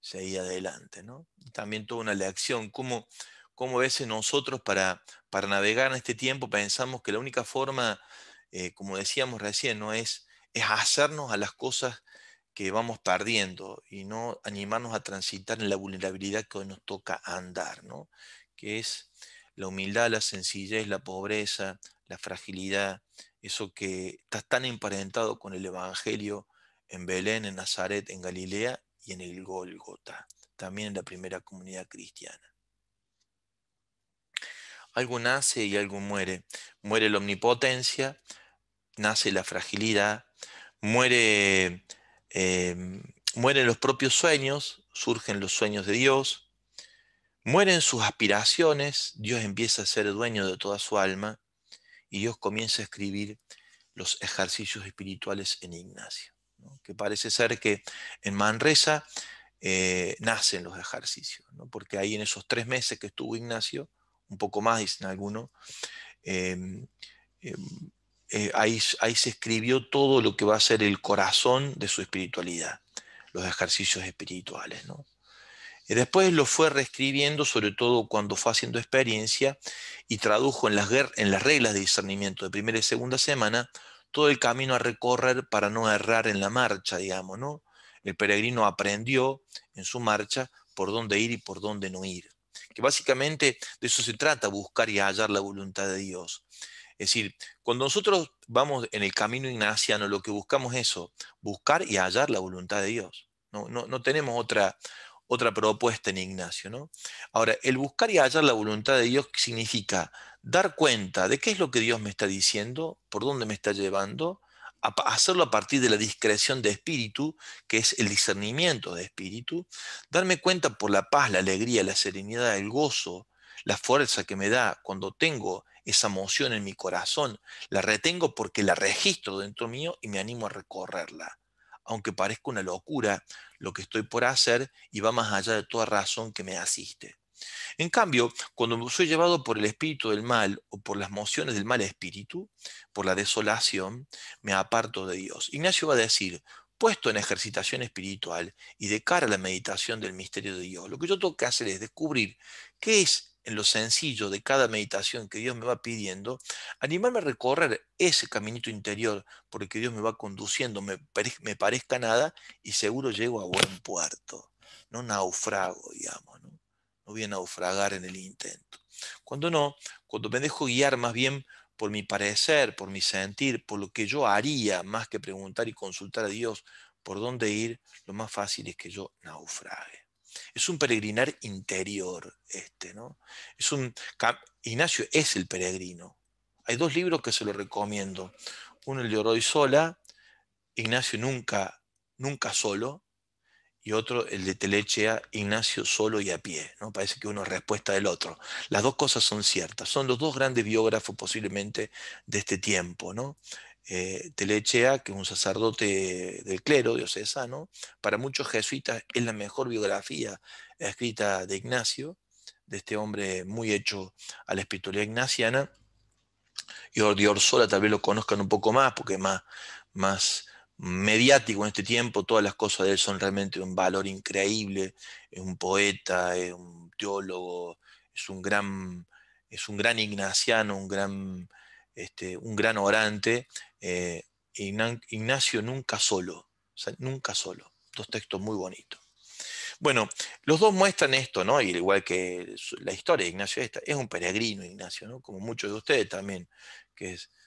seguía adelante, ¿no? Y también toda una lección, cómo a veces nosotros para navegar en este tiempo pensamos que la única forma, como decíamos recién, ¿no? es hacernos a las cosas que vamos perdiendo y no animarnos a transitar en la vulnerabilidad que hoy nos toca andar, ¿no? Que es la humildad, la sencillez, la pobreza, la fragilidad, eso que está tan emparentado con el Evangelio en Belén, en Nazaret, en Galilea y en el Gólgota, también en la primera comunidad cristiana. Algo nace y algo muere. Muere la omnipotencia, nace la fragilidad, muere, eh, mueren los propios sueños, surgen los sueños de Dios, mueren sus aspiraciones, Dios empieza a ser dueño de toda su alma y Dios comienza a escribir los ejercicios espirituales en Ignacio, ¿no? Que parece ser que en Manresa nacen los ejercicios, ¿no? Porque ahí en esos 3 meses que estuvo Ignacio, un poco más dicen algunos, eh, eh, ahí se escribió todo lo que va a ser el corazón de su espiritualidad, los ejercicios espirituales, ¿no? Y después lo fue reescribiendo, sobre todo cuando fue haciendo experiencia y tradujo en las reglas de discernimiento de primera y segunda semana todo el camino a recorrer para no errar en la marcha, digamos, ¿no? El peregrino aprendió en su marcha por dónde ir y por dónde no ir. Que básicamente de eso se trata, buscar y hallar la voluntad de Dios. Es decir, cuando nosotros vamos en el camino ignaciano, lo que buscamos es eso, buscar y hallar la voluntad de Dios. No tenemos otra propuesta en Ignacio, ¿no? Ahora, el buscar y hallar la voluntad de Dios significa dar cuenta de qué es lo que Dios me está diciendo, por dónde me está llevando, hacerlo a partir de la discreción de espíritu, que es el discernimiento de espíritu, darme cuenta por la paz, la alegría, la serenidad, el gozo, la fuerza que me da cuando tengo esa emoción en mi corazón, la retengo porque la registro dentro mío y me animo a recorrerla. Aunque parezca una locura lo que estoy por hacer y va más allá de toda razón que me asiste. En cambio, cuando soy llevado por el espíritu del mal o por las mociones del mal espíritu, por la desolación, me aparto de Dios. Ignacio va a decir, puesto en ejercitación espiritual y de cara a la meditación del misterio de Dios, lo que yo tengo que hacer es descubrir qué es en lo sencillo de cada meditación que Dios me va pidiendo, animarme a recorrer ese caminito interior por el que Dios me va conduciendo, me parezca nada y seguro llego a buen puerto, no naufrago, digamos, ¿no? No voy a naufragar en el intento. Cuando no, cuando me dejo guiar más bien por mi parecer, por mi sentir, por lo que yo haría, más que preguntar y consultar a Dios por dónde ir, lo más fácil es que yo naufrague. Es un peregrinar interior ¿no? Ignacio es el peregrino. Hay 2 libros que se lo recomiendo. Uno, el de Oroy Sola, Ignacio nunca solo, y otro, el de Telechea, Ignacio solo y a pie, ¿no? Parece que uno es respuesta del otro. Las 2 cosas son ciertas, son los 2 grandes biógrafos posiblemente de este tiempo, ¿no? Telechea, que es un sacerdote del clero diocesano, para muchos jesuitas es la mejor biografía escrita de Ignacio, de este hombre muy hecho a la espiritualidad ignaciana, y Orsola tal vez lo conozcan un poco más, porque es más mediático en este tiempo, todas las cosas de él son realmente un valor increíble, es un poeta, es un teólogo, es un gran ignaciano, un gran orante. Ignacio nunca solo, o sea, nunca solo. 2 textos muy bonitos. Bueno, los 2 muestran esto, ¿no? Y al igual que la historia de Ignacio es un peregrino Ignacio, ¿no? Como muchos de ustedes también,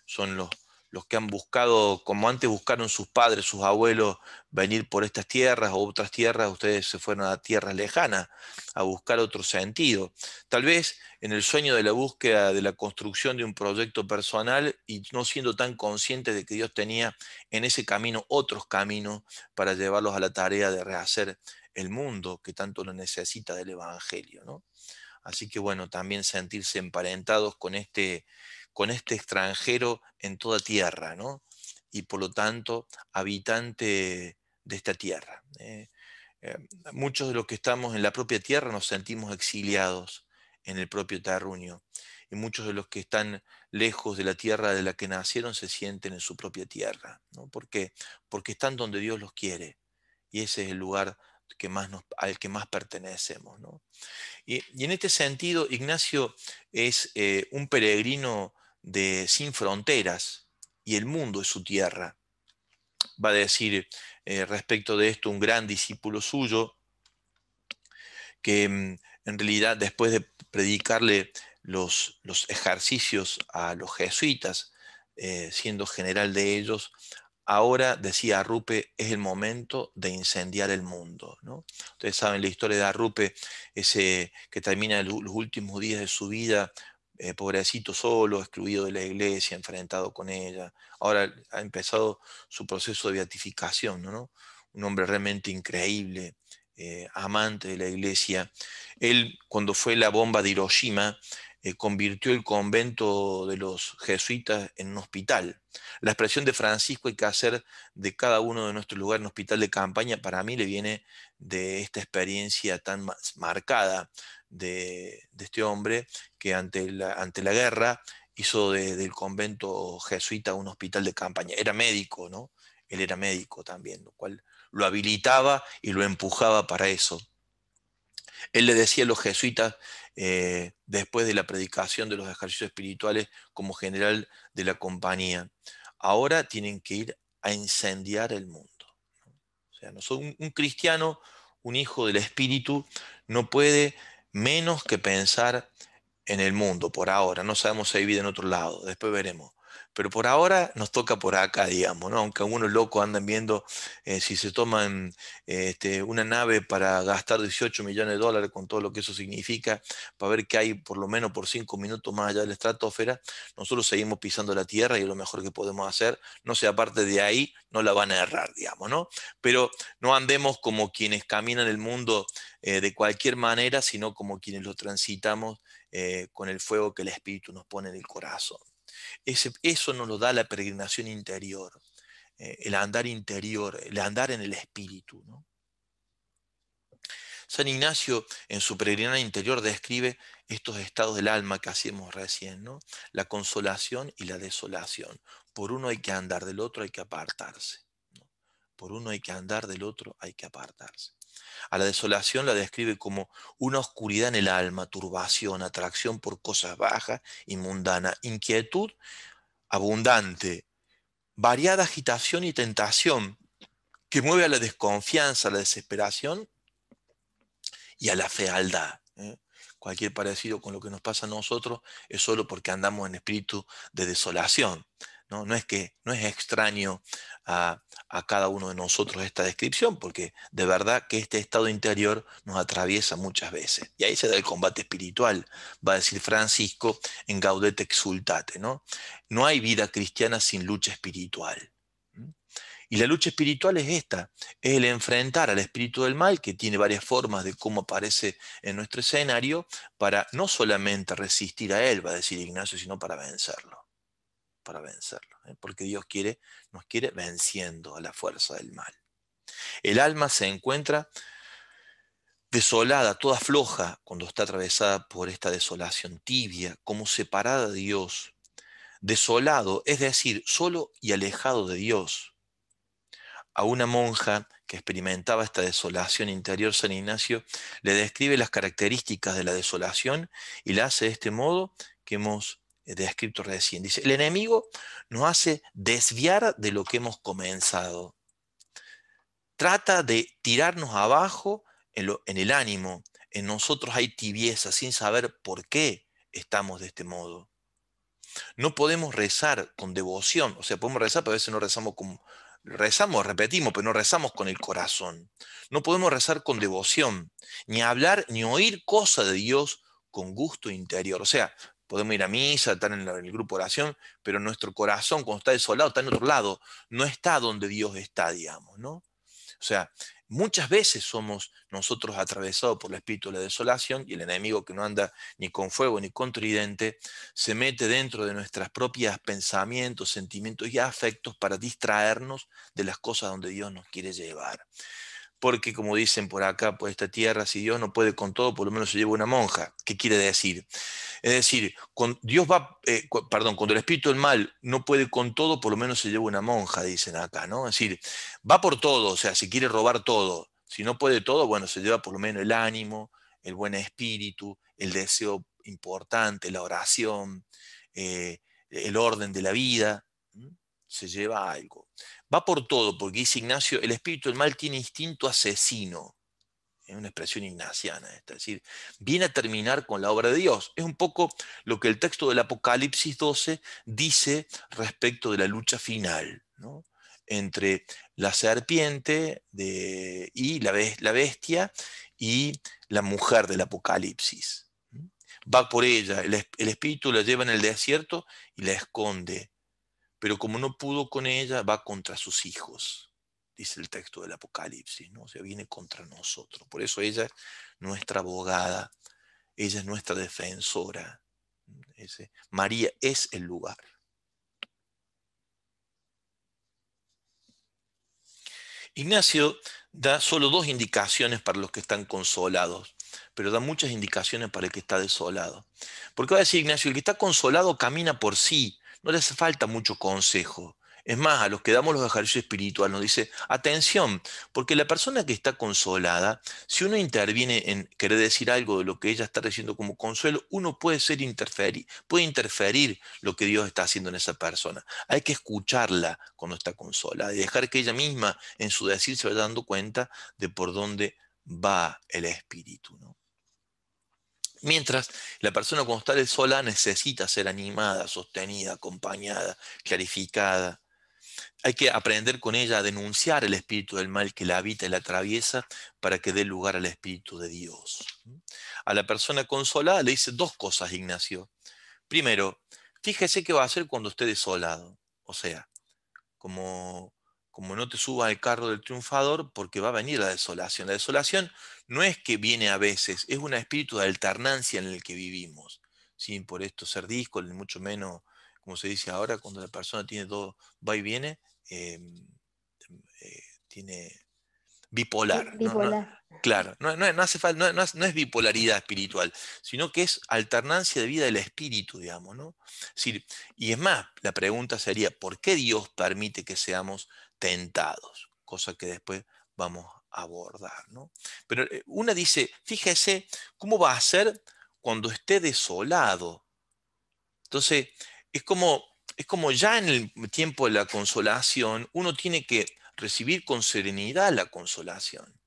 son los que han buscado, como antes buscaron sus padres, sus abuelos, venir por estas tierras o otras tierras, ustedes se fueron a tierras lejanas a buscar otro sentido. Tal vez en el sueño de la búsqueda de la construcción de un proyecto personal y no siendo tan conscientes de que Dios tenía en ese camino otros caminos para llevarlos a la tarea de rehacer el mundo que tanto lo necesita del Evangelio, ¿no? Así que bueno, también sentirse emparentados con este extranjero en toda tierra, ¿no? Y por lo tanto, habitante de esta tierra. Eh, Muchos de los que estamos en la propia tierra nos sentimos exiliados en el propio terruño. Y muchos de los que están lejos de la tierra de la que nacieron se sienten en su propia tierra, ¿no? ¿Por qué? Porque están donde Dios los quiere. Y ese es el lugar al que más pertenecemos, ¿no? Y en este sentido, Ignacio es un peregrino sin fronteras, y el mundo es su tierra. Va a decir respecto de esto un gran discípulo suyo, que en realidad después de predicarle los ejercicios a los jesuitas, siendo general de ellos, ahora, decía Arrupe, es el momento de incendiar el mundo, ¿no? Ustedes saben la historia de Arrupe, ese que termina los últimos días de su vida, pobrecito solo, excluido de la iglesia, enfrentado con ella. Ahora ha empezado su proceso de beatificación, ¿no? Un hombre realmente increíble, amante de la iglesia. Él, cuando fue la bomba de Hiroshima, convirtió el convento de los jesuitas en un hospital. La expresión de Francisco, hay que hacer de cada uno de nuestros lugares un hospital de campaña, para mí le viene de esta experiencia tan marcada de este hombre, que ante la guerra hizo del convento jesuita un hospital de campaña. Era médico, ¿no? Él era médico también, lo cual lo habilitaba y lo empujaba para eso. Él le decía a los jesuitas, después de la predicación de los ejercicios espirituales como general de la compañía, ahora tienen que ir a incendiar el mundo. O sea, un cristiano, un hijo del Espíritu, no puede menos que pensar en el mundo por ahora. No sabemos si hay vida en otro lado, después veremos. Pero por ahora nos toca por acá, digamos, ¿no? Aunque algunos locos andan viendo si se toman una nave para gastar 18 millones de dólares, con todo lo que eso significa, para ver qué hay por lo menos por 5 minutos más allá de la estratosfera. Nosotros seguimos pisando la Tierra y es lo mejor que podemos hacer. No sé, aparte de ahí, no la van a errar, digamos, ¿no? Pero no andemos como quienes caminan el mundo de cualquier manera, sino como quienes lo transitamos con el fuego que el Espíritu nos pone en el corazón. Eso nos lo da la peregrinación interior, el andar interior, el andar en el Espíritu, ¿no? San Ignacio en su peregrinación interior describe estos estados del alma que hacíamos recién, ¿no? La consolación y la desolación. Por uno hay que andar, del otro hay que apartarse, ¿no? Por uno hay que andar, del otro hay que apartarse. A la desolación la describe como una oscuridad en el alma, turbación, atracción por cosas bajas y mundanas, inquietud abundante, variada agitación y tentación que mueve a la desconfianza, a la desesperación y a la fealdad. Cualquier parecido con lo que nos pasa a nosotros es solo porque andamos en espíritu de desolación. No es extraño a cada uno de nosotros esta descripción, porque de verdad que este estado interior nos atraviesa muchas veces. Y ahí se da el combate espiritual, va a decir Francisco en Gaudete Exsultate, ¿no? No hay vida cristiana sin lucha espiritual. Y la lucha espiritual es esta, es el enfrentar al espíritu del mal, que tiene varias formas de cómo aparece en nuestro escenario, para no solamente resistir a él, va a decir Ignacio, sino para vencerlo. Porque Dios nos quiere venciendo a la fuerza del mal. El alma se encuentra desolada, toda floja, cuando está atravesada por esta desolación, tibia, como separada de Dios. Desolado, es decir, solo y alejado de Dios. A una monja que experimentaba esta desolación interior, San Ignacio le describe las características de la desolación y la hace de este modo que hemos descrito recién. Dice, el enemigo nos hace desviar de lo que hemos comenzado. Trata de tirarnos abajo en el ánimo. En nosotros hay tibieza sin saber por qué estamos de este modo. No podemos rezar con devoción, o sea, podemos rezar, pero a veces no rezamos rezamos, repetimos, pero no rezamos con el corazón. No podemos rezar con devoción, ni hablar ni oír cosa de Dios con gusto interior. O sea, podemos ir a misa, estar en el grupo de oración, pero nuestro corazón, cuando está desolado, está en otro lado, no está donde Dios está, digamos, ¿no? O sea, muchas veces somos nosotros atravesados por el espíritu de la desolación y el enemigo, que no anda ni con fuego ni con tridente, se mete dentro de nuestras propias pensamientos, sentimientos y afectos para distraernos de las cosas donde Dios nos quiere llevar. Porque, como dicen por acá, por esta tierra, si Dios no puede con todo, por lo menos se lleva una monja. ¿Qué quiere decir? Es decir, cuando el espíritu del mal no puede con todo, por lo menos se lleva una monja, dicen acá, ¿no? Es decir, va por todo, o sea, si quiere robar todo. Si no puede todo, bueno, se lleva por lo menos el ánimo, el buen espíritu, el deseo importante, la oración, el orden de la vida. Se lleva algo. Va por todo, porque dice Ignacio, el espíritu del mal tiene instinto asesino. Es una expresión ignaciana esta, es decir, viene a terminar con la obra de Dios. Es un poco lo que el texto del Apocalipsis 12 dice respecto de la lucha final, ¿no? Entre la serpiente y la bestia y la mujer del Apocalipsis. Va por ella, el espíritu la lleva en el desierto y la esconde, pero como no pudo con ella, va contra sus hijos, dice el texto del Apocalipsis, ¿no? O sea, viene contra nosotros. Por eso ella es nuestra abogada, ella es nuestra defensora. María es el lugar. Ignacio da solo 2 indicaciones para los que están consolados, pero da muchas indicaciones para el que está desolado. Porque va a decir Ignacio, el que está consolado camina por sí, no le hace falta mucho consejo. Es más, a los que damos los ejercicios espirituales nos dice, atención, porque la persona que está consolada, si uno interviene en querer decir algo de lo que ella está diciendo como consuelo, uno puede interferir lo que Dios está haciendo en esa persona. Hay que escucharla cuando está consolada y dejar que ella misma en su decir se vaya dando cuenta de por dónde va el espíritu, ¿no? Mientras la persona cuando está sola necesita ser animada, sostenida, acompañada, clarificada. Hay que aprender con ella a denunciar el espíritu del mal que la habita y la atraviesa para que dé lugar al espíritu de Dios. A la persona consolada le dice 2 cosas, Ignacio. Primero, fíjese qué va a hacer cuando esté desolado. O sea, como no te subas al carro del triunfador, porque va a venir la desolación. La desolación no es que viene a veces, es un espíritu de alternancia en el que vivimos, sin por esto ser disco, ni mucho menos, como se dice ahora, cuando la persona tiene todo, va y viene, eh, tiene bipolar. Bipolar. Claro, no hace falta, no es bipolaridad espiritual, sino que es alternancia de vida del espíritu, digamos, ¿no? Es decir, y es más, la pregunta sería, ¿por qué Dios permite que seamos tentados? Cosa que después vamos a abordar, ¿no? Pero una dice, fíjese cómo va a ser cuando esté desolado. Entonces, es como ya en el tiempo de la consolación, uno tiene que recibir con serenidad la consolación.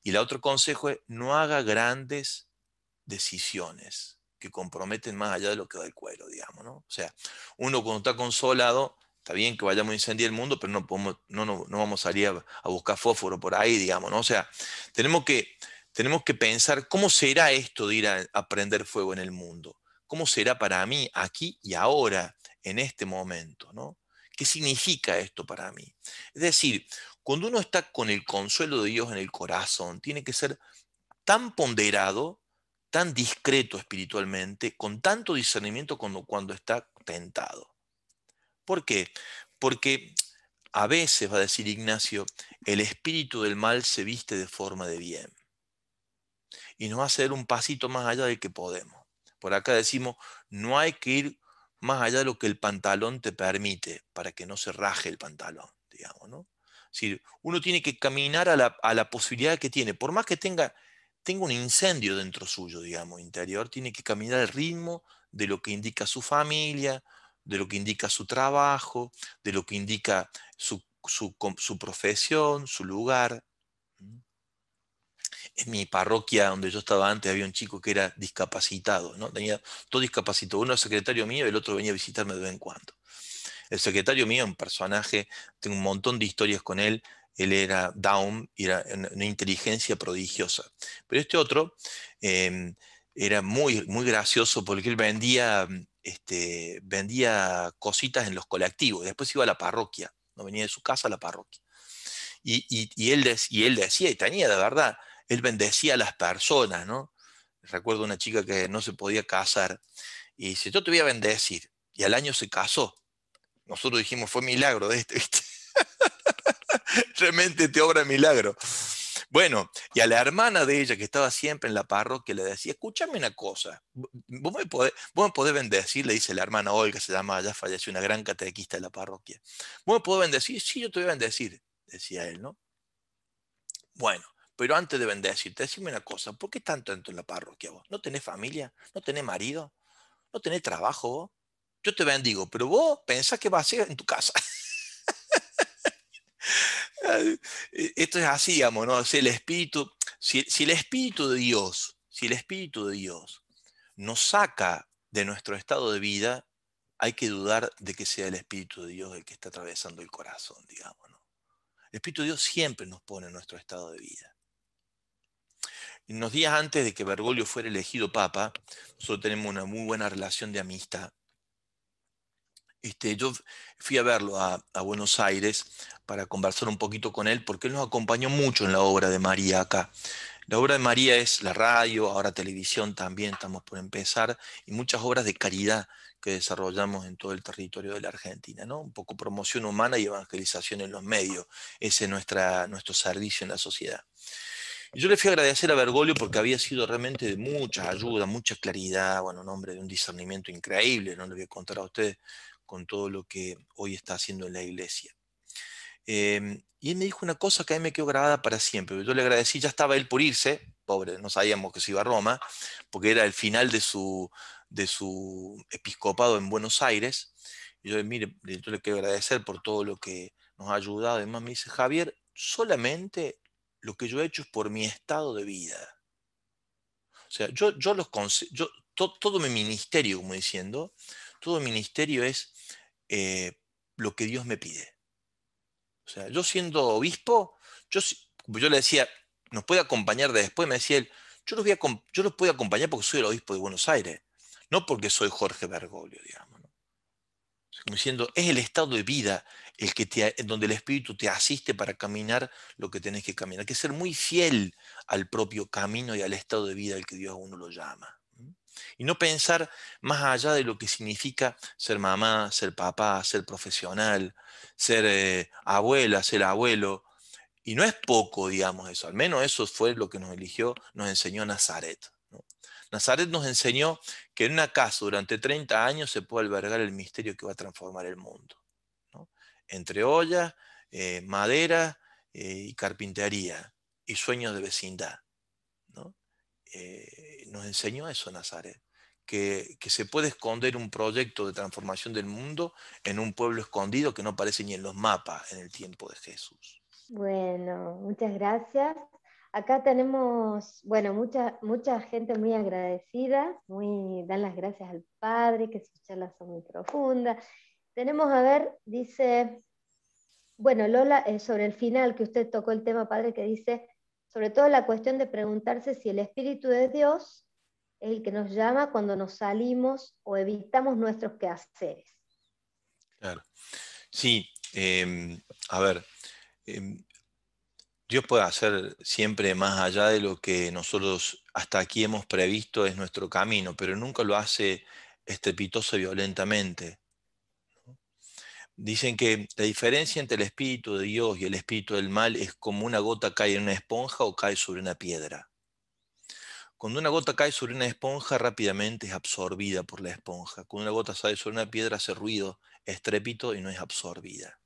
Y el otro consejo es, no haga grandes decisiones que comprometen más allá de lo que da el cuero, digamos, ¿no? O sea, uno cuando está consolado, está bien que vayamos a incendiar el mundo, pero no vamos a salir a buscar fósforo por ahí, digamos, ¿no? O sea, tenemos que pensar cómo será esto de ir a prender fuego en el mundo. ¿Cómo será para mí aquí y ahora, en este momento, ¿no? ¿Qué significa esto para mí? Es decir, cuando uno está con el consuelo de Dios en el corazón, tiene que ser tan ponderado, tan discreto espiritualmente, con tanto discernimiento cuando está tentado. ¿Por qué? Porque a veces, va a decir Ignacio, el espíritu del mal se viste de forma de bien y nos va a hacer un pasito más allá del que podemos. Por acá decimos, no hay que ir más allá de lo que el pantalón te permite para que no se raje el pantalón, digamos, ¿no? Es decir, uno tiene que caminar a la posibilidad que tiene, por más que tenga un incendio dentro suyo, digamos, interior, tiene que caminar al ritmo de lo que indica su familia, de lo que indica su trabajo, de lo que indica su profesión, su lugar. En mi parroquia donde yo estaba antes había un chico que era discapacitado, ¿no? Tenía todo discapacitado. Uno era secretario mío y el otro venía a visitarme de vez en cuando. El secretario mío, un personaje, tengo un montón de historias con él. Él era Down y era una inteligencia prodigiosa. Pero este otro era muy, muy gracioso porque él vendía cositas en los colectivos. Después iba a la parroquia, no venía de su casa a la parroquia. Y él decía, y tenía de verdad, él bendecía a las personas, ¿no? Recuerdo una chica que no se podía casar, y dice, yo te voy a bendecir, y al año se casó. Nosotros dijimos, fue milagro de este, ¿viste? Realmente te obra milagro. Bueno, y a la hermana de ella, que estaba siempre en la parroquia, le decía, escúchame una cosa, vos me podés bendecir, le dice la hermana Olga, se llama, ya falleció, una gran catequista de la parroquia. ¿Vos me podés bendecir? Sí, yo te voy a bendecir, decía él, ¿no? Bueno, pero antes de bendecirte, decime una cosa, ¿por qué tanto en la parroquia vos? ¿No tenés familia? ¿No tenés marido? ¿No tenés trabajo vos? Yo te bendigo, pero vos pensás que vas a ser en tu casa. Esto es así, digamos, ¿no? O sea, el Espíritu, si el Espíritu de Dios, si el Espíritu de Dios nos saca de nuestro estado de vida, hay que dudar de que sea el Espíritu de Dios el que está atravesando el corazón, digamos, ¿no? El Espíritu de Dios siempre nos pone en nuestro estado de vida. En los días antes de que Bergoglio fuera elegido papa, nosotros tenemos una muy buena relación de amistad. Yo fui a verlo a Buenos Aires para conversar un poquito con él, porque él nos acompañó mucho en la obra de María acá. La obra de María es la radio, ahora televisión también, estamos por empezar, y muchas obras de caridad que desarrollamos en todo el territorio de la Argentina, ¿no? Un poco promoción humana y evangelización en los medios. Ese es nuestro servicio en la sociedad. Y yo le fui a agradecer a Bergoglio porque había sido realmente de mucha ayuda, mucha claridad, bueno, un hombre de un discernimiento increíble, no le voy a contar a ustedes con todo lo que hoy está haciendo en la iglesia. Y él me dijo una cosa que a mí me quedó grabada para siempre. Yo le agradecí, ya estaba él por irse, pobre, no sabíamos que se iba a Roma, porque era el final de su episcopado en Buenos Aires. Y yo, mire, yo le quiero agradecer por todo lo que nos ha ayudado. Además me dice, Javier, solamente lo que yo he hecho es por mi estado de vida. O sea, todo mi ministerio, como diciendo, todo mi ministerio es lo que Dios me pide. O sea, yo siendo obispo, yo le decía, nos puede acompañar de después, me decía él, yo los puedo acompañar porque soy el obispo de Buenos Aires, no porque soy Jorge Bergoglio, digamos, ¿no? O sea, como diciendo, es el estado de vida en donde el Espíritu te asiste para caminar lo que tenés que caminar. Hay que ser muy fiel al propio camino y al estado de vida al que Dios a uno lo llama. Y no pensar más allá de lo que significa ser mamá, ser papá, ser profesional, ser abuela, ser abuelo. Y no es poco, digamos, eso. Al menos eso fue lo que nos enseñó Nazaret, ¿no? Nazaret nos enseñó que en una casa durante 30 años se puede albergar el misterio que va a transformar el mundo, ¿no? Entre ollas, madera y carpintería y sueños de vecindad, ¿no? Nos enseñó eso Nazaret, que se puede esconder un proyecto de transformación del mundo en un pueblo escondido que no aparece ni en los mapas en el tiempo de Jesús. Bueno, muchas gracias. Acá tenemos, bueno, mucha gente muy agradecida, dan las gracias al Padre, que sus charlas son muy profundas. Tenemos, a ver, dice, bueno, Lola, sobre el final que usted tocó el tema, Padre, que dice, sobre todo la cuestión de preguntarse si el Espíritu de Dios es el que nos llama cuando nos salimos o evitamos nuestros quehaceres. Claro. Sí, a ver, Dios puede hacer siempre más allá de lo que nosotros hasta aquí hemos previsto es nuestro camino, pero nunca lo hace estrepitoso y violentamente. Dicen que la diferencia entre el Espíritu de Dios y el Espíritu del mal es como una gota cae en una esponja o cae sobre una piedra. Cuando una gota cae sobre una esponja, rápidamente es absorbida por la esponja. Cuando una gota cae sobre una piedra, hace ruido, estrépito y no es absorbida.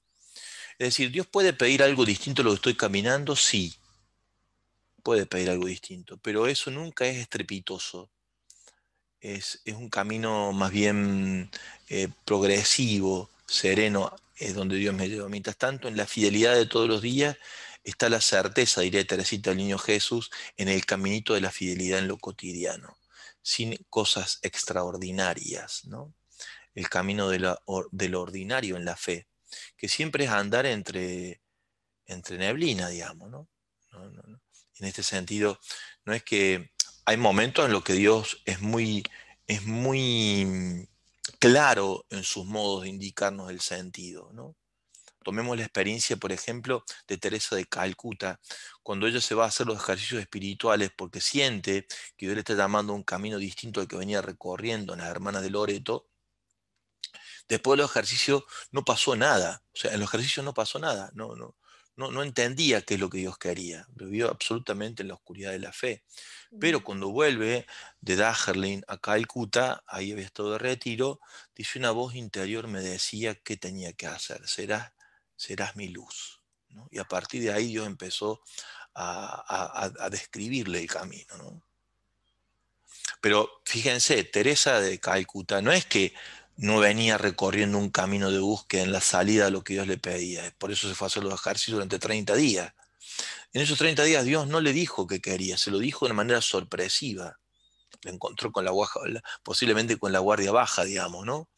Es decir, ¿Dios puede pedir algo distinto a lo que estoy caminando? Sí, puede pedir algo distinto, pero eso nunca es estrepitoso. Es un camino más bien progresivo, sereno, es donde Dios me lleva. Mientras tanto, en la fidelidad de todos los días está la certeza, diría Teresita del Niño Jesús, en el caminito de la fidelidad en lo cotidiano, sin cosas extraordinarias, ¿no? El camino de lo ordinario en la fe, que siempre es andar entre neblina, digamos, ¿no? No. En este sentido, no es que hay momentos en los que Dios es muy claro en sus modos de indicarnos el sentido, ¿no? Tomemos la experiencia, por ejemplo, de Teresa de Calcuta, cuando ella se va a hacer los ejercicios espirituales porque siente que Dios le está llamando a un camino distinto al que venía recorriendo en las hermanas de Loreto. Después de los ejercicios no pasó nada, o sea, en los ejercicios no pasó nada, no entendía qué es lo que Dios quería, vivió absolutamente en la oscuridad de la fe. Pero cuando vuelve de Dajerlin a Calcuta, ahí había estado de retiro, dice una voz interior me decía qué tenía que hacer, serás mi luz, ¿no? Y a partir de ahí Dios empezó a describirle el camino, ¿no? Pero fíjense, Teresa de Calcuta no es que no venía recorriendo un camino de búsqueda en la salida a lo que Dios le pedía, por eso se fue a hacer los ejercicios durante 30 días. En esos 30 días Dios no le dijo qué quería, se lo dijo de manera sorpresiva. Le encontró con posiblemente con la guardia baja, digamos, ¿no?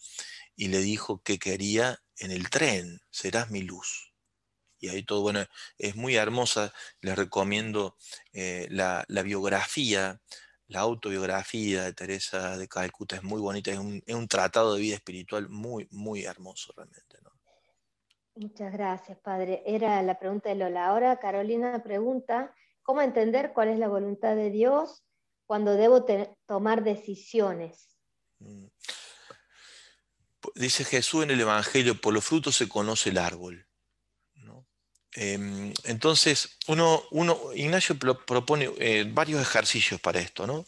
Y le dijo que quería en el tren, serás mi luz. Y ahí todo, bueno, es muy hermosa, les recomiendo la biografía, la autobiografía de Teresa de Calcuta, es muy bonita, es un tratado de vida espiritual muy, muy hermoso realmente, ¿no? Muchas gracias, padre. Era la pregunta de Lola. Ahora Carolina pregunta, ¿cómo entender cuál es la voluntad de Dios cuando debo tomar decisiones? Dice Jesús en el Evangelio, por los frutos se conoce el árbol, ¿no? Entonces, Ignacio propone varios ejercicios para esto, ¿no?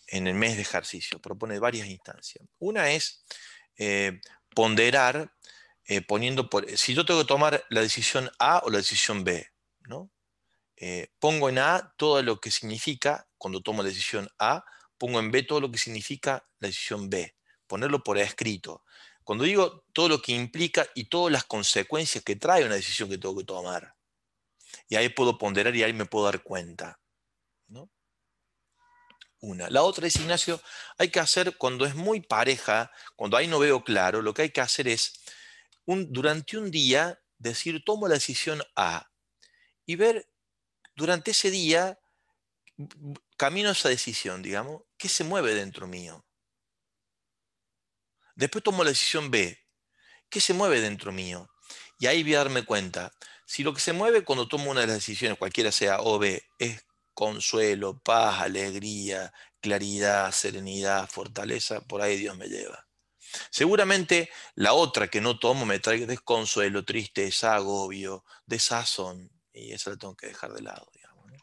En el mes de ejercicio, propone varias instancias. Una es ponderar, si yo tengo que tomar la decisión A o la decisión B, ¿no? Pongo en A todo lo que significa, cuando tomo la decisión A, pongo en B todo lo que significa la decisión B, ponerlo por escrito. Cuando digo todo lo que implica y todas las consecuencias que trae una decisión que tengo que tomar. Y ahí puedo ponderar y ahí me puedo dar cuenta, ¿no? Una. La otra es, Ignacio, hay que hacer cuando es muy pareja, cuando ahí no veo claro, lo que hay que hacer es durante un día decir, tomo la decisión A y ver durante ese día, camino a esa decisión, digamos, qué se mueve dentro mío. Después tomo la decisión B, qué se mueve dentro mío. Y ahí voy a darme cuenta, si lo que se mueve cuando tomo una de las decisiones, cualquiera sea O, B, es consuelo, paz, alegría, claridad, serenidad, fortaleza, por ahí Dios me lleva. Seguramente la otra que no tomo me trae desconsuelo, tristeza, agobio, desazón, y esa la tengo que dejar de lado, digamos, ¿no?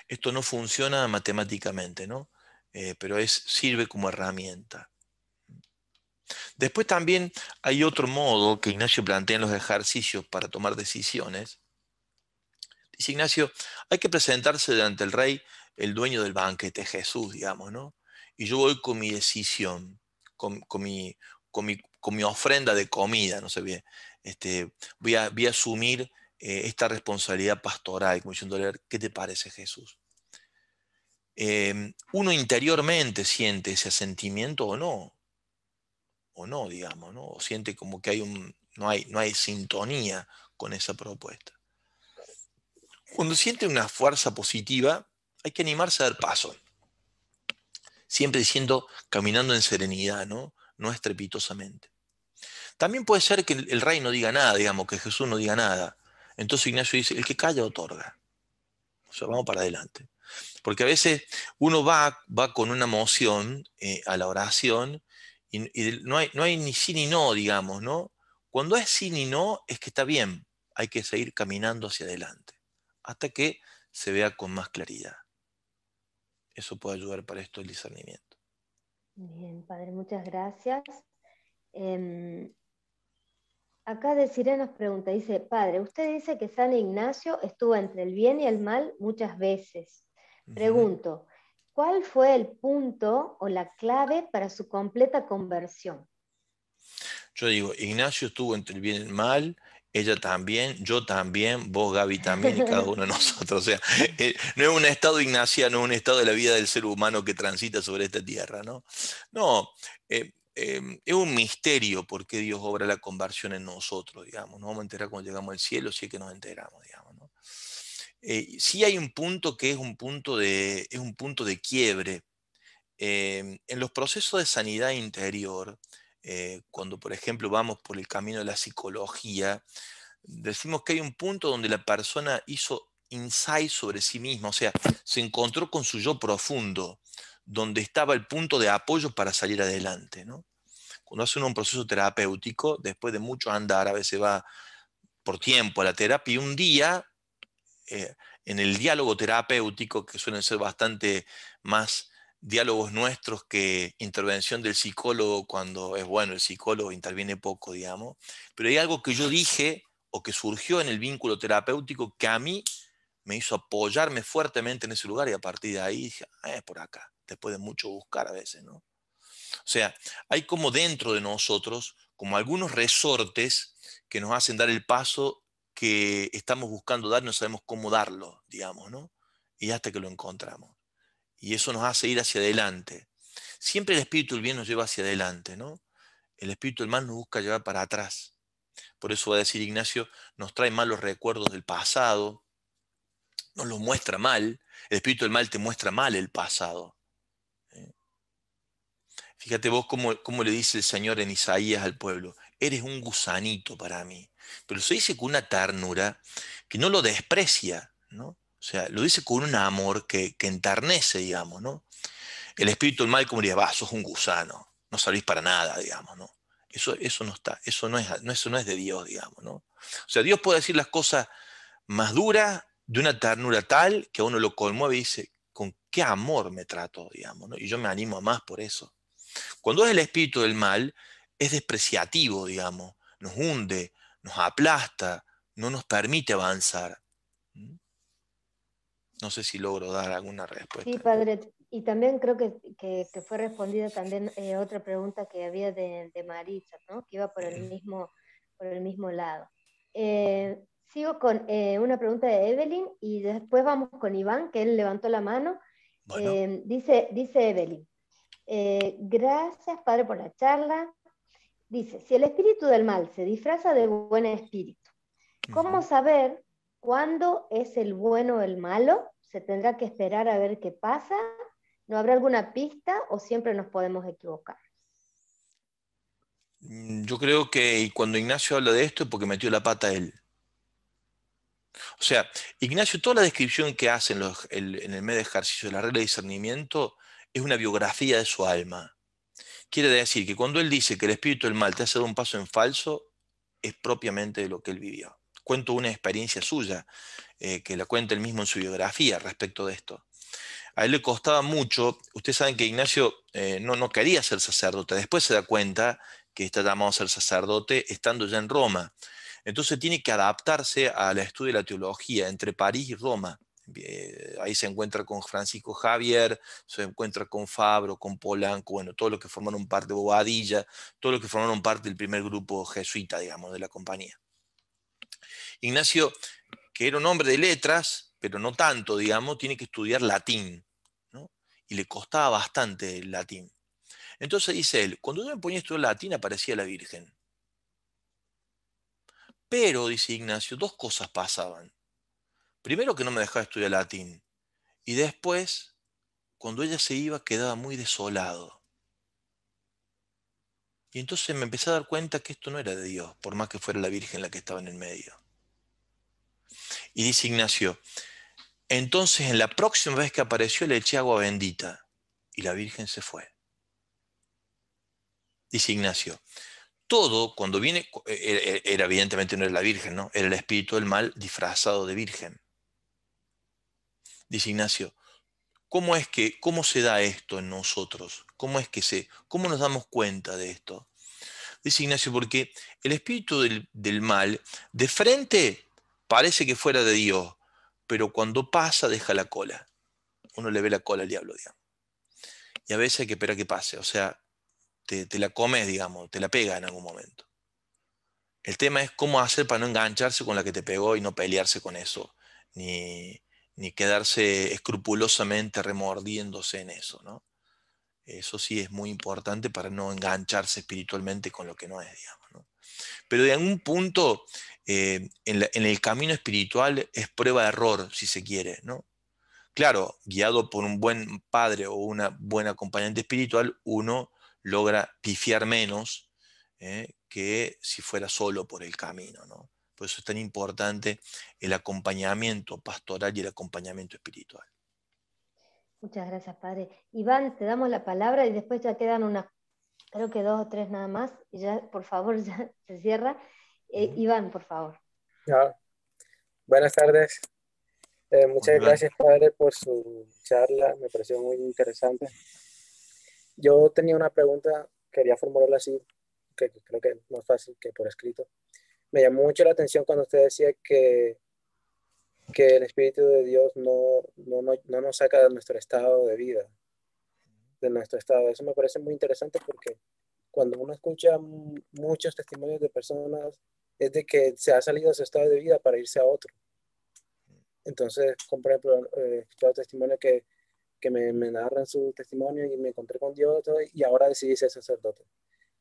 Esto no funciona matemáticamente, ¿no? Pero sirve como herramienta. Después también hay otro modo que Ignacio plantea en los ejercicios para tomar decisiones. Dice Ignacio, hay que presentarse delante del rey, el dueño del banquete, Jesús, digamos, ¿no? Y yo voy con mi decisión, con mi ofrenda de comida, no sé bien. Voy a asumir esta responsabilidad pastoral, como diciéndole, ¿qué te parece, Jesús? Uno interiormente siente ese sentimiento o no, digamos, ¿no? O siente como que no hay sintonía con esa propuesta. Cuando siente una fuerza positiva, hay que animarse a dar paso. Siempre diciendo, caminando en serenidad, ¿no? No estrepitosamente. También puede ser que el rey no diga nada, digamos, que Jesús no diga nada. Entonces Ignacio dice, el que calla otorga. O sea, vamos para adelante. Porque a veces uno va con una emoción a la oración y no hay ni sí ni no, digamos, ¿no? Cuando es sí ni no, es que está bien. Hay que seguir caminando hacia adelante hasta que se vea con más claridad. Eso puede ayudar para esto el discernimiento. Bien, padre, muchas gracias. Acá Desiree nos pregunta, dice, padre, usted dice que San Ignacio estuvo entre el bien y el mal muchas veces. Pregunto, ¿cuál fue el punto o la clave para su completa conversión? Yo digo, Ignacio estuvo entre el bien y el mal, ella también, yo también, vos, Gaby, también, y cada uno de nosotros. O sea, no es un estado ignaciano, es un estado de la vida del ser humano que transita sobre esta tierra, ¿no? No, es un misterio por qué Dios obra la conversión en nosotros, digamos. Nos vamos a enterar cuando llegamos al cielo, si es que nos enteramos, digamos, ¿no? Sí hay un punto que es un punto de quiebre. En los procesos de sanidad interior, cuando por ejemplo vamos por el camino de la psicología, decimos que hay un punto donde la persona hizo insight sobre sí misma, o sea, se encontró con su yo profundo, donde estaba el punto de apoyo para salir adelante, ¿no? Cuando hace uno un proceso terapéutico, después de mucho andar, a veces va por tiempo a la terapia y un día, en el diálogo terapéutico, que suelen ser bastante más diálogos nuestros que intervención del psicólogo, cuando es bueno, el psicólogo interviene poco, digamos, pero hay algo que yo dije o que surgió en el vínculo terapéutico que a mí me hizo apoyarme fuertemente en ese lugar y a partir de ahí dije, es por acá, después de mucho buscar a veces, ¿no? O sea, hay como dentro de nosotros, como algunos resortes que nos hacen dar el paso que estamos buscando dar, no sabemos cómo darlo, digamos, ¿no? Y hasta que lo encontramos. Y eso nos hace ir hacia adelante. Siempre el espíritu del bien nos lleva hacia adelante, ¿no? El espíritu del mal nos busca llevar para atrás. Por eso va a decir Ignacio, nos trae malos recuerdos del pasado, nos los muestra mal. El espíritu del mal te muestra mal el pasado. Fíjate vos cómo le dice el Señor en Isaías al pueblo, eres un gusanito para mí. Pero se dice con una ternura que no lo desprecia, ¿no? O sea, lo dice con un amor que enternece, digamos, ¿no? El espíritu del mal como diría, va, sos un gusano, no servís para nada, digamos, ¿no? Eso no está, eso no es de Dios, digamos, ¿no? O sea, Dios puede decir las cosas más duras de una ternura tal que a uno lo conmueve y dice, con qué amor me trato, digamos, ¿no? Y yo me animo a más por eso. Cuando es el espíritu del mal, es despreciativo, digamos, nos hunde, nos aplasta, no nos permite avanzar. No sé si logro dar alguna Sí, respuesta. padre, y también creo que fue respondida también otra pregunta que había de Marisa, ¿no? Que iba por el mismo lado. Sigo con una pregunta de Evelyn y después vamos con Iván, que él levantó la mano. Bueno, Dice Evelyn, gracias, padre, por la charla. Dice, si el espíritu del mal se disfraza de buen espíritu, ¿cómo saber cuándo es el bueno o el malo? ¿Se tendrá que esperar a ver qué pasa? ¿No habrá alguna pista o siempre nos podemos equivocar? yo creo que cuando Ignacio habla de esto es porque metió la pata él. O sea, Ignacio, toda la descripción que hace en el medio de ejercicio de la regla de discernimiento es una biografía de su alma. Quiere decir que cuando él dice que el espíritu del mal te hace dar un paso en falso, es propiamente de lo que él vivió. Cuento una experiencia suya, que la cuenta él mismo en su biografía respecto de esto. A él le costaba mucho, ustedes saben que Ignacio no quería ser sacerdote, después se da cuenta que está llamado a ser sacerdote estando ya en Roma. Entonces tiene que adaptarse al estudio de la teología entre París y Roma. Ahí se encuentra con Francisco Javier, se encuentra con Fabro, con Polanco, bueno, todos los que formaron parte de Bobadilla, todos los que formaron parte del primer grupo jesuita, digamos, de la compañía. Ignacio, que era un hombre de letras, pero no tanto, digamos, tiene que estudiar latín, ¿no? Y le costaba bastante el latín. Entonces dice él, cuando yo me ponía a estudiar latín aparecía la Virgen. Pero, dice Ignacio, dos cosas pasaban. Primero que no me dejaba estudiar latín. Y después, cuando ella se iba, quedaba muy desolado. Y entonces me empecé a dar cuenta que esto no era de Dios, por más que fuera la Virgen la que estaba en el medio. Y dice Ignacio, entonces en la próxima vez que apareció le eché agua bendita y la Virgen se fue. Dice Ignacio, todo cuando viene, era evidentemente no era la Virgen, ¿no? Era el espíritu del mal disfrazado de Virgen. Dice Ignacio, ¿cómo se da esto en nosotros? ¿Cómo nos damos cuenta de esto? Dice Ignacio, porque el espíritu del mal de frente parece que fuera de Dios, pero cuando pasa deja la cola. Uno le ve la cola al diablo, digamos. Y a veces hay que esperar que pase, o sea, te la comes, digamos, te la pega en algún momento. El tema es cómo hacer para no engancharse con la que te pegó y no pelearse con eso, ni quedarse escrupulosamente remordiéndose en eso, ¿no? Eso sí es muy importante para no engancharse espiritualmente con lo que no es, digamos, ¿no? Pero de algún punto, en el camino espiritual es prueba de error, si se quiere, ¿no? Claro, guiado por un buen padre o una buena acompañante espiritual, uno logra pifiar menos que si fuera solo por el camino, ¿no? Por eso es tan importante el acompañamiento pastoral y el acompañamiento espiritual. Muchas gracias, Padre. Iván, te damos la palabra y después ya quedan unas, creo que 2 o 3 nada más, y ya, por favor, ya se cierra. Iván, por favor. Ah, buenas tardes. Muchas gracias, Padre, por su charla. Me pareció muy interesante. Yo tenía una pregunta, quería formularla así, que creo que es más fácil que por escrito. Me llamó mucho la atención cuando usted decía que el Espíritu de Dios no nos saca de nuestro estado de vida, de nuestro estado. Eso me parece muy interesante porque cuando uno escucha muchos testimonios de personas, es de que se ha salido de su estado de vida para irse a otro. Entonces, como por ejemplo, he escuchado testimonios que me narran su testimonio y me encontré con Dios y ahora decidí ser sacerdote.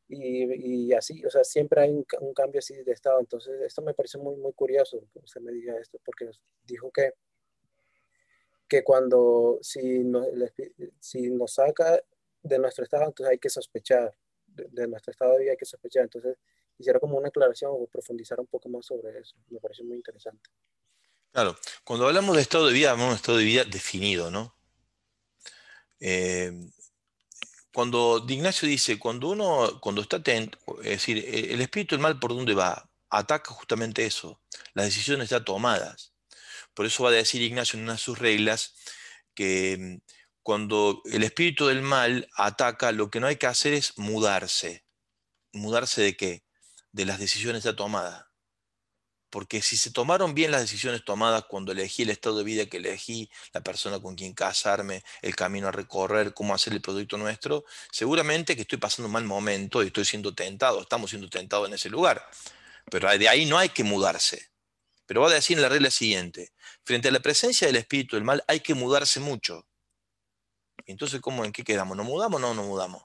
Y así, o sea, siempre hay un cambio así de estado. Entonces, esto me pareció muy, muy curioso que usted me diga esto, porque dijo que cuando, si nos saca de nuestro estado, entonces hay que sospechar, de nuestro estado de vida hay que sospechar. Entonces, quisiera como una aclaración o profundizar un poco más sobre eso. Me pareció muy interesante. Claro, cuando hablamos de estado de vida, hablamos de estado de vida definido, ¿no? Cuando Ignacio dice, cuando está atento, es decir, el espíritu del mal, ¿por dónde va? Ataca justamente eso, las decisiones ya tomadas. Por eso va a decir Ignacio en una de sus reglas que cuando el espíritu del mal ataca, lo que no hay que hacer es mudarse. ¿Mudarse de qué? De las decisiones ya tomadas. Porque si se tomaron bien las decisiones tomadas cuando elegí el estado de vida que elegí, la persona con quien casarme, el camino a recorrer, cómo hacer el producto nuestro, seguramente que estoy pasando un mal momento y estoy siendo tentado, estamos siendo tentados en ese lugar. Pero de ahí no hay que mudarse. Pero va a decir en la regla siguiente, frente a la presencia del espíritu del mal hay que mudarse mucho. Entonces, ¿en qué quedamos? ¿Nos mudamos o no nos mudamos?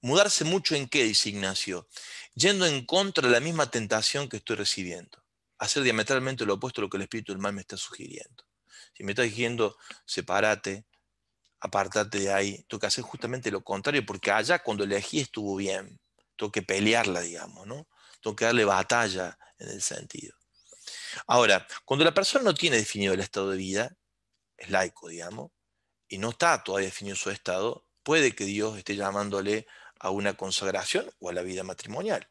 ¿Mudarse mucho en qué, dice Ignacio? Yendo en contra de la misma tentación que estoy recibiendo. Hacer diametralmente lo opuesto a lo que el espíritu del mal me está sugiriendo. Si me está diciendo, sepárate, apártate de ahí, tengo que hacer justamente lo contrario, porque allá cuando elegí estuvo bien. Tengo que pelearla, digamos, ¿no? Tengo que darle batalla en el sentido. Ahora, cuando la persona no tiene definido el estado de vida, es laico, digamos, y no está todavía definido su estado, puede que Dios esté llamándole a una consagración o a la vida matrimonial.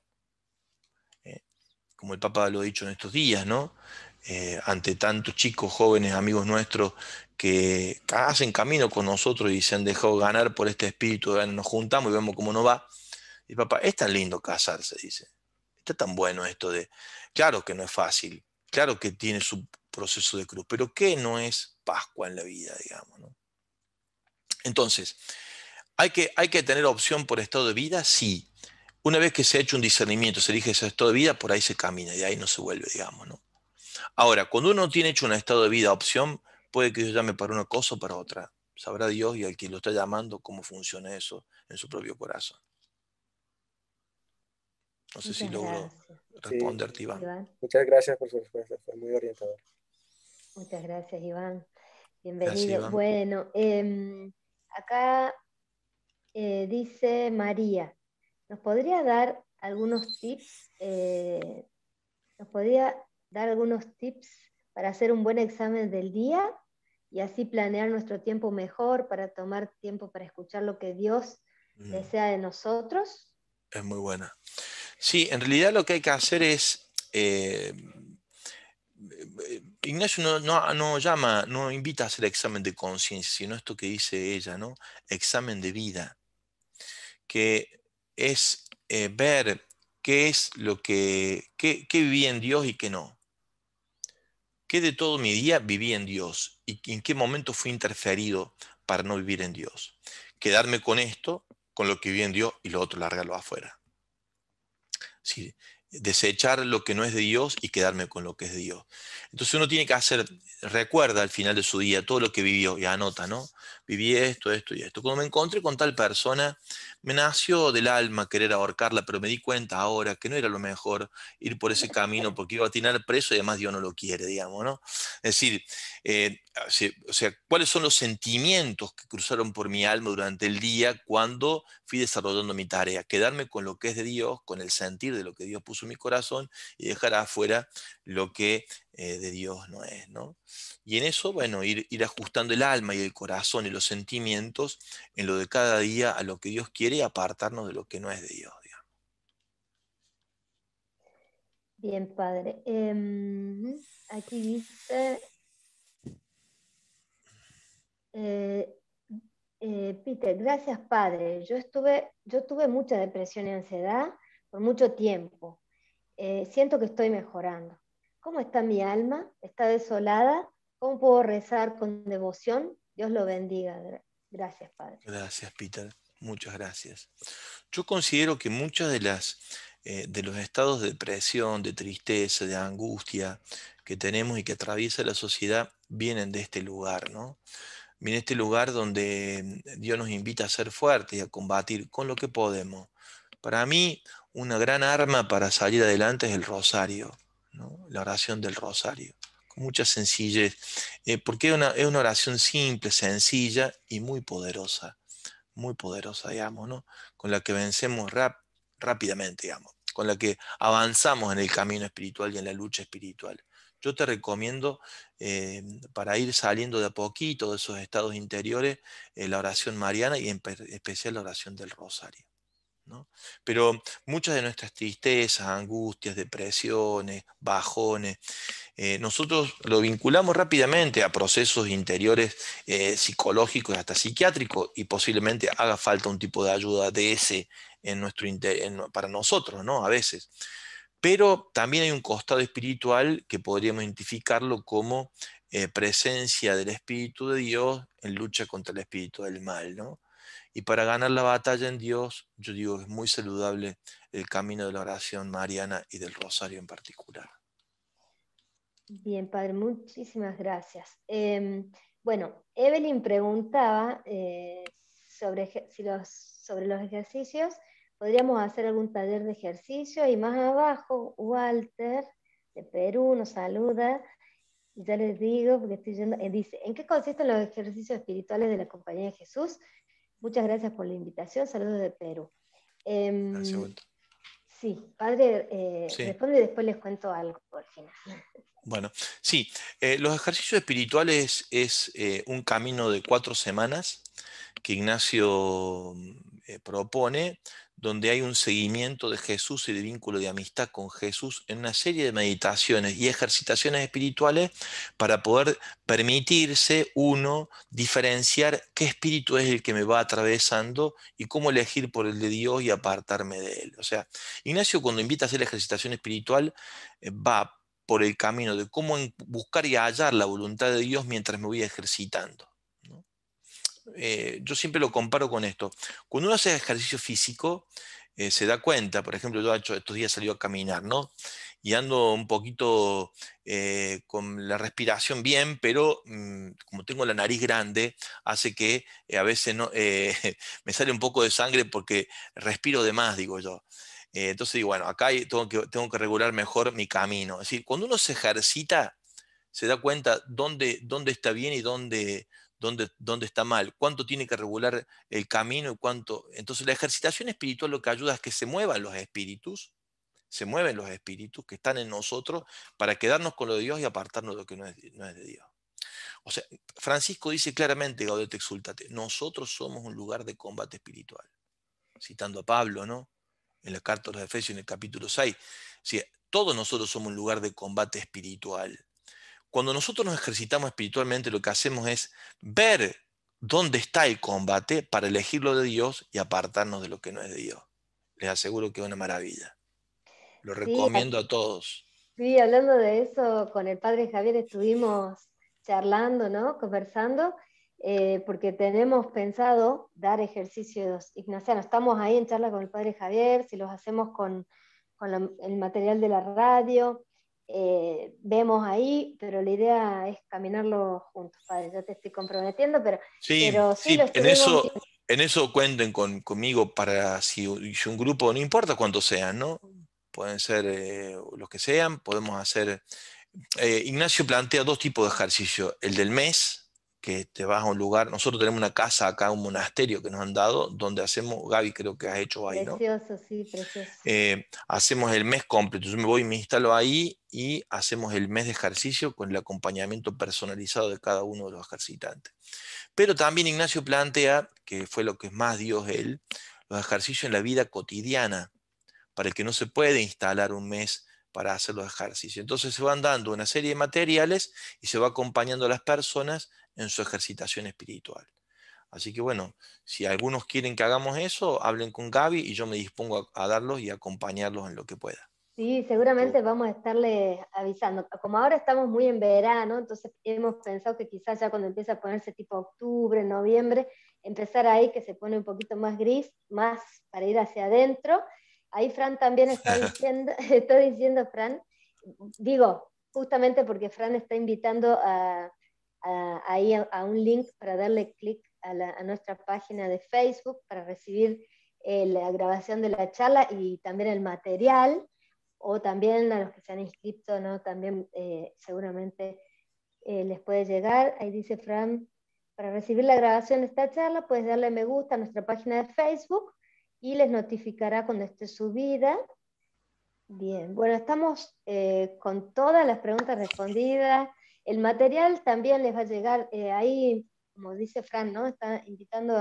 Como el Papa lo ha dicho en estos días, ¿no? Ante tantos chicos, jóvenes, amigos nuestros que hacen camino con nosotros y se han dejado ganar por este espíritu, nos juntamos y vemos cómo no va. Y papá, es tan lindo casarse, dice. Está tan bueno esto de, claro que no es fácil, claro que tiene su proceso de cruz, pero ¿qué no es Pascua en la vida, digamos, ¿no? Entonces, ¿hay que tener opción por estado de vida? Sí. Una vez que se ha hecho un discernimiento, se elige ese estado de vida, por ahí se camina y de ahí no se vuelve, digamos, ¿no? Ahora, cuando uno no tiene hecho un estado de vida opción, puede que yo llame para una cosa o para otra. Sabrá Dios y al que lo está llamando cómo funciona eso en su propio corazón. No sé si logro responderte, Iván. Muchas gracias por su respuesta, fue muy orientador. Muchas gracias, Iván. Bienvenido. Gracias, Iván. Bueno, acá dice María, ¿nos podría dar algunos tips? ¿Nos podría dar algunos tips para hacer un buen examen del día y así planear nuestro tiempo mejor para tomar tiempo para escuchar lo que Dios desea de nosotros? Es muy buena. Sí, en realidad lo que hay que hacer es, Ignacio no invita a hacer examen de conciencia, sino esto que dice ella, ¿no? Examen de vida, que es ver qué es qué viví en Dios y qué no. ¿Qué de todo mi día viví en Dios? ¿Y en qué momento fui interferido para no vivir en Dios? Quedarme con esto, con lo que viví en Dios y lo otro largarlo afuera. Sí, desechar lo que no es de Dios y quedarme con lo que es de Dios. Entonces uno tiene que recuerda al final de su día todo lo que vivió y anota, ¿no? Viví esto, esto y esto. Cuando me encontré con tal persona, me nació del alma querer ahorcarla, pero me di cuenta ahora que no era lo mejor ir por ese camino porque iba a tirar preso y además Dios no lo quiere, digamos, ¿no? Es decir, o sea, ¿cuáles son los sentimientos que cruzaron por mi alma durante el día cuando fui desarrollando mi tarea? Quedarme con lo que es de Dios, con el sentir de lo que Dios puso en mi corazón y dejar afuera lo que de Dios no es, ¿no? Y en eso, bueno, ir ajustando el alma y el corazón y los sentimientos en lo de cada día a lo que Dios quiere y apartarnos de lo que no es de Dios, digamos. Bien, padre. Aquí dice, Peter, gracias, padre. Yo tuve mucha depresión y ansiedad por mucho tiempo. Siento que estoy mejorando. ¿Cómo está mi alma? ¿Está desolada? ¿Cómo puedo rezar con devoción? Dios lo bendiga. Gracias, padre. Gracias, Peter. Muchas gracias. Yo considero que muchas de los estados de depresión, de tristeza, de angustia que tenemos y que atraviesa la sociedad vienen de este lugar, ¿no? Viene de este lugar donde Dios nos invita a ser fuertes y a combatir con lo que podemos. Para mí, una gran arma para salir adelante es el rosario, ¿no? La oración del rosario, con mucha sencillez, porque es una oración simple, sencilla y muy poderosa, digamos, ¿no? Con la que vencemos rápidamente, digamos, con la que avanzamos en el camino espiritual y en la lucha espiritual. Yo te recomiendo, para ir saliendo de a poquito de esos estados interiores, la oración mariana y en especial la oración del rosario, ¿no? Pero muchas de nuestras tristezas, angustias, depresiones, bajones, nosotros lo vinculamos rápidamente a procesos interiores psicológicos, hasta psiquiátricos, y posiblemente haga falta un tipo de ayuda de ese para nosotros, ¿no? A veces. Pero también hay un costado espiritual que podríamos identificarlo como presencia del Espíritu de Dios en lucha contra el espíritu del mal, ¿no? Y para ganar la batalla en Dios, yo digo que es muy saludable el camino de la oración mariana y del rosario en particular. Bien, padre, muchísimas gracias. Bueno, Evelyn preguntaba sobre los ejercicios. Podríamos hacer algún taller de ejercicio y más abajo, Walter de Perú nos saluda. Y ya les digo, porque estoy yendo, dice, ¿en qué consisten los ejercicios espirituales de la Compañía de Jesús? Muchas gracias por la invitación, saludos de Perú. Gracias, Walter. Sí, padre, Sí. responde y después les cuento algo al final. Bueno, sí, los ejercicios espirituales es un camino de 4 semanas que Ignacio propone, donde hay un seguimiento de Jesús y de vínculo de amistad con Jesús en una serie de meditaciones y ejercitaciones espirituales para poder permitirse uno diferenciar qué espíritu es el que me va atravesando y cómo elegir por el de Dios y apartarme de él. O sea, Ignacio cuando invita a hacer la ejercitación espiritual va por el camino de cómo buscar y hallar la voluntad de Dios mientras me voy ejercitando, ¿no? Yo siempre lo comparo con esto. Cuando uno hace ejercicio físico, se da cuenta, por ejemplo, yo estos días salí a caminar, ¿no? Y ando un poquito con la respiración bien, pero como tengo la nariz grande, hace que a veces no, me sale un poco de sangre porque respiro de más, digo yo. Entonces digo, bueno, acá tengo que regular mejor mi camino. Es decir, cuando uno se ejercita, se da cuenta dónde está bien y dónde está mal, cuánto tiene que regular el camino y cuánto. Entonces la ejercitación espiritual lo que ayuda es que se muevan los espíritus que están en nosotros para quedarnos con lo de Dios y apartarnos de lo que no es de Dios. O sea, Francisco dice claramente, Gaudete Exultate, nosotros somos un lugar de combate espiritual. Citando a Pablo, ¿no? En la carta a los Efesios, en el capítulo 6. Sí, todos nosotros somos un lugar de combate espiritual. Cuando nosotros nos ejercitamos espiritualmente, lo que hacemos es ver dónde está el combate para elegir lo de Dios y apartarnos de lo que no es de Dios. Les aseguro que es una maravilla. Lo recomiendo a todos. Sí, hablando de eso, con el padre Javier estuvimos charlando, ¿no? Conversando, porque tenemos pensado dar ejercicios ignacianos. Estamos ahí en charla con el padre Javier, si los hacemos con el material de la radio. Vemos ahí, pero la idea es caminarlo juntos, padre. Yo te estoy comprometiendo, pero Sí, sí sí, lo estuvimos viendo. en eso cuenten conmigo para si un grupo, no importa cuántos sean, ¿no? Pueden ser los que sean, podemos hacer. Ignacio plantea dos tipos de ejercicio. El del mes, que te vas a un lugar. Nosotros tenemos una casa acá, un monasterio que nos han dado, donde hacemos, Gaby creo que has hecho ahí, ¿no? Precioso, sí, precioso. Hacemos el mes completo. Yo me voy y me instalo ahí y hacemos el mes de ejercicio con el acompañamiento personalizado de cada uno de los ejercitantes. Pero también Ignacio plantea, que fue lo que más dio él, los ejercicios en la vida cotidiana, para el que no se puede instalar un mes para hacer los ejercicios. Entonces se van dando una serie de materiales y se va acompañando a las personas en su ejercitación espiritual. Así que bueno, si algunos quieren que hagamos eso, hablen con Gaby y yo me dispongo a darlos y acompañarlos en lo que pueda. Sí, seguramente vamos a estarle avisando. Como ahora estamos muy en verano, entonces hemos pensado que quizás ya cuando empieza a ponerse tipo octubre, noviembre, empezar ahí que se pone un poquito más gris, más para ir hacia adentro. Ahí Fran también está diciendo, estoy diciendo Fran, digo, justamente porque Fran está invitando ahí a un link para darle clic a nuestra página de Facebook para recibir la grabación de la charla y también el material, o también a los que se han inscrito, ¿no? También seguramente les puede llegar. Ahí dice Fran, para recibir la grabación de esta charla puedes darle me gusta a nuestra página de Facebook y les notificará cuando esté subida. Bien, bueno, estamos con todas las preguntas respondidas. El material también les va a llegar ahí, como dice Fran, ¿no? Está invitando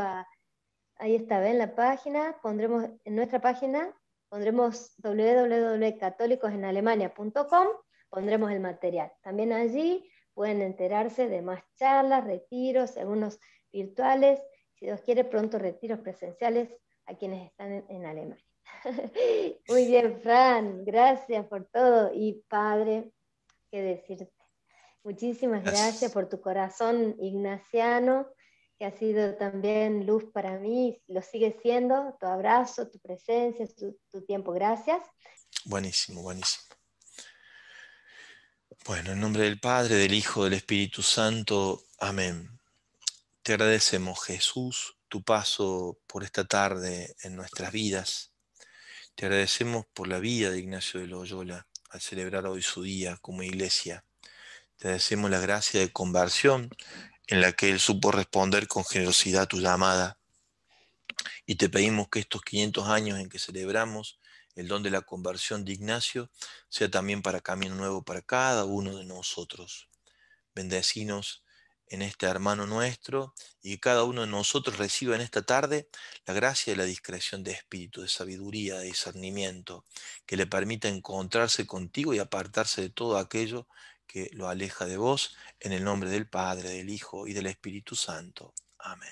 ahí está, ven la página, pondremos en nuestra página, pondremos www.catolicosenalemania.com, pondremos el material. También allí pueden enterarse de más charlas, retiros, algunos virtuales, si Dios quiere pronto retiros presenciales a quienes están en Alemania. Muy bien, Fran, gracias por todo. Y padre, qué decirte. Muchísimas gracias por tu corazón ignaciano, que ha sido también luz para mí, lo sigue siendo, tu abrazo, tu presencia, tu tiempo. Gracias. Buenísimo, buenísimo. Bueno, en nombre del Padre, del Hijo, del Espíritu Santo. Amén. Te agradecemos, Jesús, tu paso por esta tarde en nuestras vidas. Te agradecemos por la vida de Ignacio de Loyola al celebrar hoy su día como iglesia. Te agradecemos la gracia de conversión en la que él supo responder con generosidad a tu llamada. Y te pedimos que estos 500 años en que celebramos el don de la conversión de Ignacio sea también para camino nuevo para cada uno de nosotros. Bendecinos en este hermano nuestro y que cada uno de nosotros reciba en esta tarde la gracia de la discreción de espíritu, de sabiduría, de discernimiento, que le permita encontrarse contigo y apartarse de todo aquello que lo aleja de vos, en el nombre del Padre, del Hijo y del Espíritu Santo. Amén.